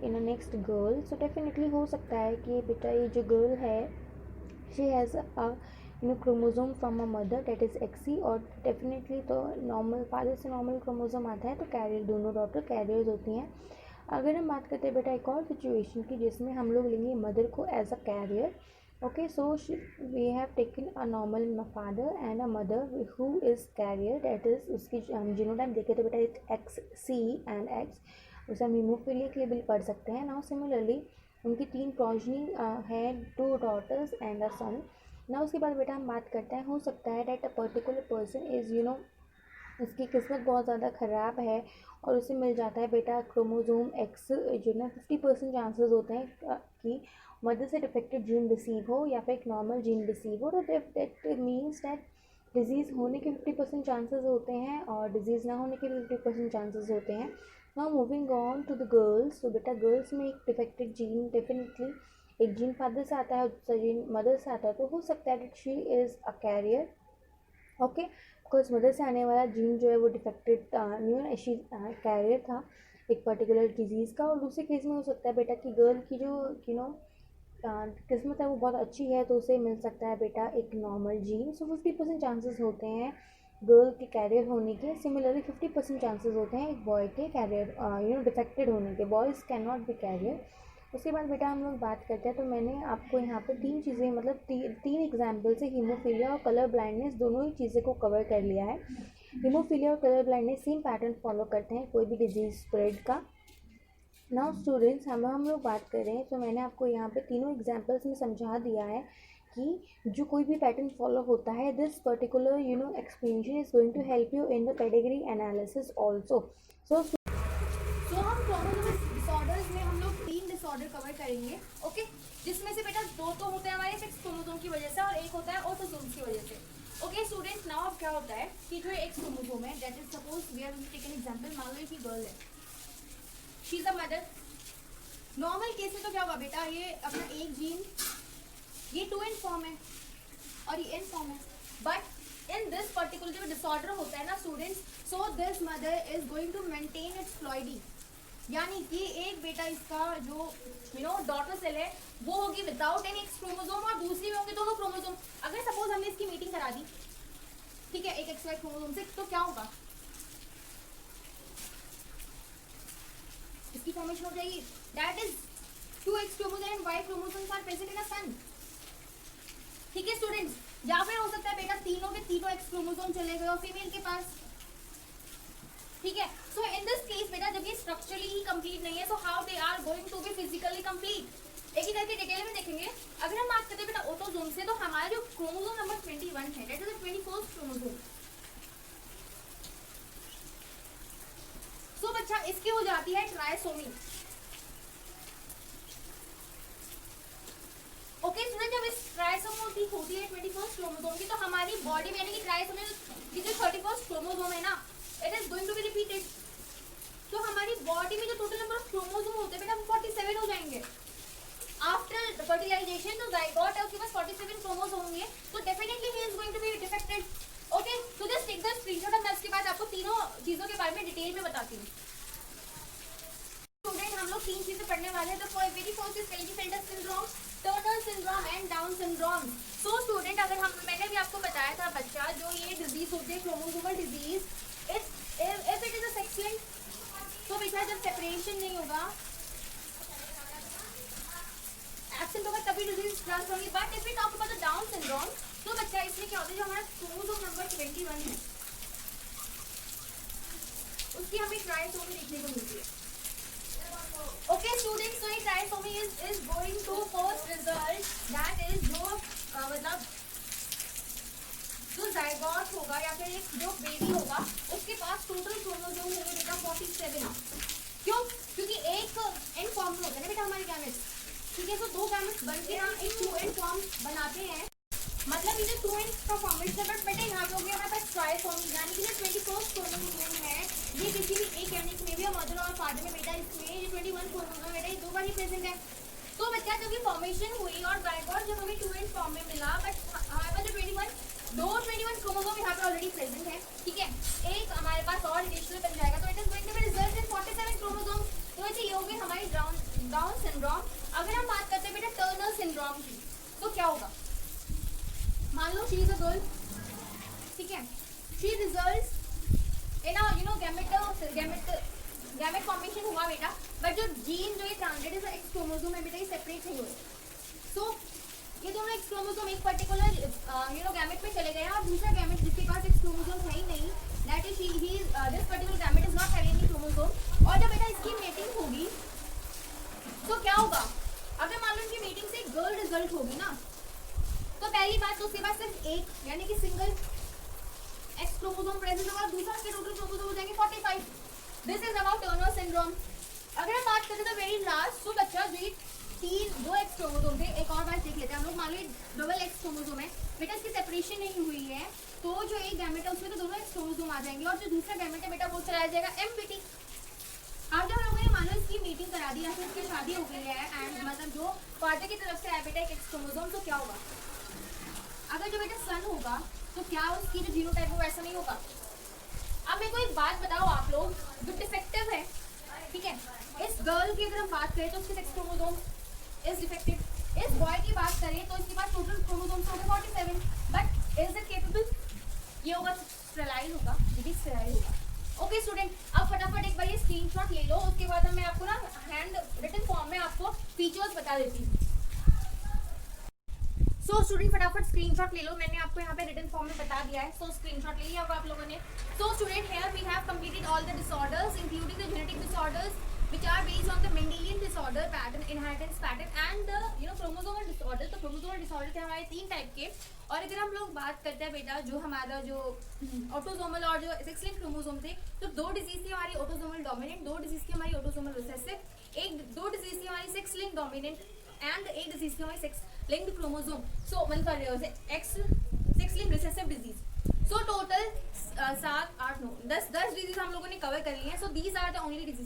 in a next girl, so definitely हो सकता है कि बेटा ये जो गर्ल है she has a chromosome from a mother that is XC और definitely तो नॉर्मल फादर से नॉर्मल क्रोमोसोम आता है तो कैरियर, दोनों डॉटर कैरियर्स होती हैं. अगर हम बात करते हैं बेटा एक और सिचुएशन की जिसमें हम लोग लेंगे मदर को as a carrier. Okay, so we have taken a normal father and a mother who is carrier, that is उसकी हम जीनोटाइप देखे तो बेटा इट्स XC एंड X. उसे हम हीमोफीलिया के लिए भी पढ़ सकते हैं. नाउ सिमिलरली उनकी 3 प्रोजनी है, 2 डॉटर्स एंड अ सन. ना उसके बाद बेटा हम बात करते हैं, हो सकता है that a particular person is उसकी किस्मत बहुत ज़्यादा ख़राब है और उसे मिल जाता है बेटा क्रोमोजोम एक्स. 50% चांसेस होते हैं कि मदर से डिफेक्टेड जीन रिसीव हो या फिर एक नॉर्मल जीन रिसीव हो. तो दैट मीन्स दैट डिजीज़ होने के 50% चांसेस होते हैं और डिजीज़ ना होने के भी 50% चांसेस होते हैं. Now moving on to the girls. तो बेटा गर्ल्स में एक डिफेक्टेड जीन डेफिनेटली एक जीन फादर से आता है और दूसरा जीन मदर से आता है. तो हो सकता है that she is a carrier. Okay, because mother से आने वाला जीन जो है वो डिफेक्टेड शी कैरियर था एक पर्टिकुलर डिजीज़ का. और दूसरे केस में हो सकता है बेटा कि गर्ल की जो किस्मत है वो बहुत अच्छी है तो उसे मिल सकता है बेटा एक नॉर्मल जीन. सो 50% चांसेस होते हैं गर्ल के कैरियर होने के. सिमिलरली 50% चांसेस होते हैं एक बॉय के कैरियर डिफेक्टेड होने के. Boys can not be carrier. उसके बाद बेटा हम लोग बात करते हैं, तो मैंने आपको यहाँ पे 3 चीज़ें मतलब 3 एग्जाम्पल से हीमोफीलिया और कलर ब्लाइंडनेस दोनों ही चीज़ें को कवर कर लिया है. हीमोफीलिया और colour blindness same pattern follow करते हैं कोई भी डिजीज़ स्प्रेड का. नाउ स्टूडेंट्स हम लोग बात करें तो मैंने आपको यहाँ पे तीनों एग्जाम्पल्स में समझा दिया है कि जो कोई भी पैटर्न फॉलो होता है this particular explanation is going to help you in the pedigree analysis also. So हम क्रोमोसोमल डिसऑर्डर्स में हम लोग 3 डिसऑर्डर कवर करेंगे. ओके, जिसमें से बेटा 2 तो होते हैं हमारे सेक्स क्रोमोसोम की वजह से और एक होता है ऑटोसोम्स की वजह से. ओके स्टूडेंट्स, नाउ अब क्या होता है कि जो एक्स क्रोमोसोम है that is suppose we are taken example, मान लो कि गर्ल है, she is a mother. Normal case में तो क्या होगा बेटा, ये अपना एक जीन ये 2 इन फॉर्म है और ये इन फॉर्म है. बट इन दिस पर्टिकुलर जो डिसऑर्डर होता है ना students, so this mother is going to maintain its ploidy. यानी कि एक बेटा इसका जो डॉटर सेल है वो होगी विदाउट एनी एक्स क्रोमोसोम और दूसरी में होंगे दोनों क्रोमोसोम. अगर सपोज हमने इसकी मीटिंग करा दी, ठीक है, एक एक्स वाई क्रोमोसोम से, तो क्या होगा, इसकी फॉर्मेशन हो जाएगी. That is 2 X chromosome and Y chromosomes are present in a son. ठीक है स्टूडेंट्स, या फिर हो सकता है बेटा तीनों के तीनों एक्स क्रोमोसोम चले गए और फीमेल के पास. ठीक है, सो इन दिस केस बेटा जब ये स्ट्रक्चरली ही कंप्लीट नहीं है, so how they are going to be physically complete, एक ही करके डिटेल में देखेंगे. अगर हम बात करते हैं बेटा ऑटोसोम से, तो हमारा जो क्रोमोसोम नंबर 21 है that is the 21st chromosome. So बच्चा इसकी हो जाती है ट्राइसोमी. ओके स्टूडेंट, होती है 21st क्रोमोसोम की, तो हमारी बॉडी में यानी कि ट्राइसोमी की जो 31st क्रोमोसोम है ना, it is going to be repeated. तो हमारी बॉडी में जो टोटल नंबर ऑफ क्रोमोसोम होते हैं बेटा वो 47 हो जाएंगे आफ्टर फर्टिलाइजेशन। तो जाइगोट है उसके पास 47 क्रोमोसोम होंगे, तो definitely he is going to be defected. Okay, so just take the screenshot और मैं उसके बाद आपको तीनों चीजों के बारे में डिटेल में बताती हूँ। स्टूडेंट हम लोग तीन चीजें पढ़ने वाले हैं। तो very first is Klinefelter syndrome, Turner syndrome and Down syndrome. So student अगर मैंने भी आपको बताया था बच्चा, जो ये डिजीज होती है chromosomal disease, if it is a sex linked, तो बेटा जब सेपरेशन नहीं होगा, एब्सेंट होगा, तभी डिजीज ट्रांसफर होगी। But if we talk about the Down syndrome, तो बच्चा इसमें क्या होता है, जो हमारा क्रोमोसोम नंबर 21 है उसकी हमें ट्राइसोमी देखने को मिलती है। Okay students, so trisomy is going to first result, that is जो मतलब जो जाइगोट होगा या फिर एक जो बेबी होगा उसके पास टोटल क्रोमोसोम होंगे बेटा 47। क्यों? क्योंकि एक एंड फॉर्म में होता है ना बेटा हमारे गैमेट्स, ठीक है। तो दो गैमेट्स बनके हम एक 2 एंड फॉर्म बनाते हैं, मतलब ये जो 2 एंड का फॉर्मेशन है। बट बेटा यहाँ पे हो गया हमारे पास ट्राइसोमी, यानी कि जो 21st क्रोमोसोम है ये किसी भी एक गैमेट में भी मदर और फादर में बेटा इसमें ये 21 क्रोमोसोम बेटा ये दो बार ही प्रेजेंट है। तो बच्चा जब ये फॉर्मेशन हुई और जाइगोट जब हमें 2 एंड फॉर्म में मिला, बट हमारे पास जो 21 क्रोमोसोम यहाँ पे ऑलरेडी प्रेजेंट है, ठीक है। एक हमारे पास और एडिशनल बन जाएगा, तो it is going to be result in 47 chromosome. तो ये हो गई हमारी डाउन सिंड्रोम। अगर हम बात करते हैं बेटा टर्नर सिंड्रोम की, तो क्या होगा, मान लो शी इज अ गर्ल, ठीक है, she results in you know gamete formation हुआ बेटा, बट जो जीन जो ये ट्रांसलेटेड एक्स क्रोमोसोम है बेटा ये सेपरेट नहीं हुए। सो ये दोनों एक्स क्रोमोसोम एक पर्टिकुलर यू नो गैमेट में चले गए और दूसरा गैमेट जिसके पास एक्स क्रोमोसोम है ही नहीं, that is this particular gamete is not having any chromosome. और जब बेटा इसकी मेटिंग होगी तो क्या होगा, अगर मान लो इनकी मेटिंग से गर्ल रिजल्ट होगी ना, तो पहली बात तो उसके पास सिर्फ एक यानी कि सिंगल एक्स क्रोमोसोम प्रेजेंट होगा, दूसरा उसके टोटल क्रोमोसोम हो जाएंगे 45। This is about Turner syndrome. अगर हम बात करें तो वेरी लास्ट, तो बच्चा जो दो एक्स क्रोमोसोम थे, एक और बात देख लेते हैं हम लोग। मान लो डबल एक्स क्रोमोसोम है बेटा, इसकी सेपरेशन नहीं हुई है, तो जो एक गैमेट है उसमें तो दोनों एक्स क्रोमोसोम आ जाएंगे और जो दूसरा गैमेट है बेटा वो चलाया जाएगा एमपीटी। अब जब हम लोगों ने मान लो इसकी मीटिंग करा दी या फिर इसकी शादी हो गई है एंड मतलब जो फादर की तरफ से है बेटा एक एक्स क्रोमोसोम, तो क्या होगा, अगर जो बेटा सन होगा तो क्या उसकी जो जीनोटाइप है वो ऐसा नहीं होगा। अब मेरे को एक बात बताओ आप लोग, जो डिफेक्टिव है, ठीक है, इस गर्ल की अगर हम बात करें तो उसके सेक्स क्रोमोसोम इज डिफेक्टिव। इस बॉय की बात करें तो इसके पास टोटल क्रोमोसोम्स होंगे 47, बट इज इट केपेबल, ये होगा स्टेराइल होगा, ये स्टेराइल होगा। ओके स्टूडेंट, अब फटाफट एक बार ये स्क्रीनशॉट ले लो, उसके बाद मैं आपको ना हैंड रिटन फॉर्म में आपको फीचर्स बता देती हूँ। सो स्टूडेंट फटाफट स्क्रीनशॉट ले लो, मैंने आपको यहाँ पे रिटन फॉर्म में बता दिया है। सो स्क्रीनशॉट ले लिया होगा आप लोगों ने। So student here we have completed all the disorders including the genetic disorders which are based on the Mendelian disorder pattern, inheritance pattern and the you know chromosomal disorder। तो chromosomal disorder थे हमारे 3 type के। और अगर हम लोग बात करते हैं बेटा जो हमारा जो ऑटोसोमल और जो सेक्स लिंक्ड क्रोमोसोम थे, तो 2 डिजीज थी हमारी ऑटोसोमल डोमिनेंट, 2 डिजीज थी हमारी ऑटोसोमल रिसेसिव, 2 डिजीज थी हमारी sex linked dominant and 1 disease थी हमारी सेक्स लिंक्ड क्रोमोसोम। सो मतलब X sex linked recessive disease. So total 7 8 9 10 disease हम लोगों ने कवर कर ली हैं। So these are the only diseases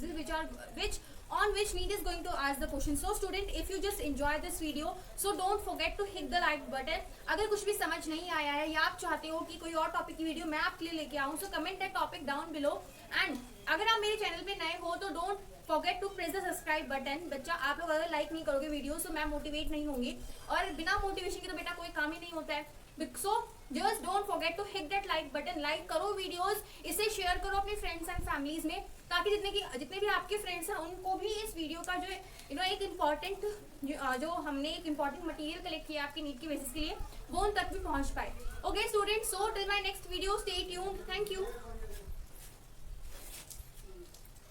which on which NEET is going to ask the question. So student, if you just enjoy this video, so don't forget to hit the like button. अगर कुछ भी समझ नहीं आया है या आप चाहते हो कि कोई और टॉपिक की वीडियो मैं आपके लिए लेके आऊँ, so comment that topic down below. And अगर आप मेरे चैनल पे नए हो तो don't forget to press the subscribe button. बच्चा आप लोग अगर लाइक नहीं करोगे वीडियो तो मैं मोटिवेट नहीं होंगी, और बिना मोटिवेशन के तो बेटा कोई काम ही नहीं होता है। So just don't forget to hit that like button. Like करो वीडियोस, इसे शेयर करो अपने फ्रेंड्स एंड फैमिलीज में, ताकि जितने भी आपके फ्रेंड्स हैं उनको भी इस वीडियो का जो एक इम्पॉर्टेंट जो हमने एक इम्पॉर्टेंट मटेरियल कलेक्ट किया आपके नीट के बेसिस के लिए वो उन तक भी पहुंच पाए। Okay students, so till my next video, stay tuned, thank you.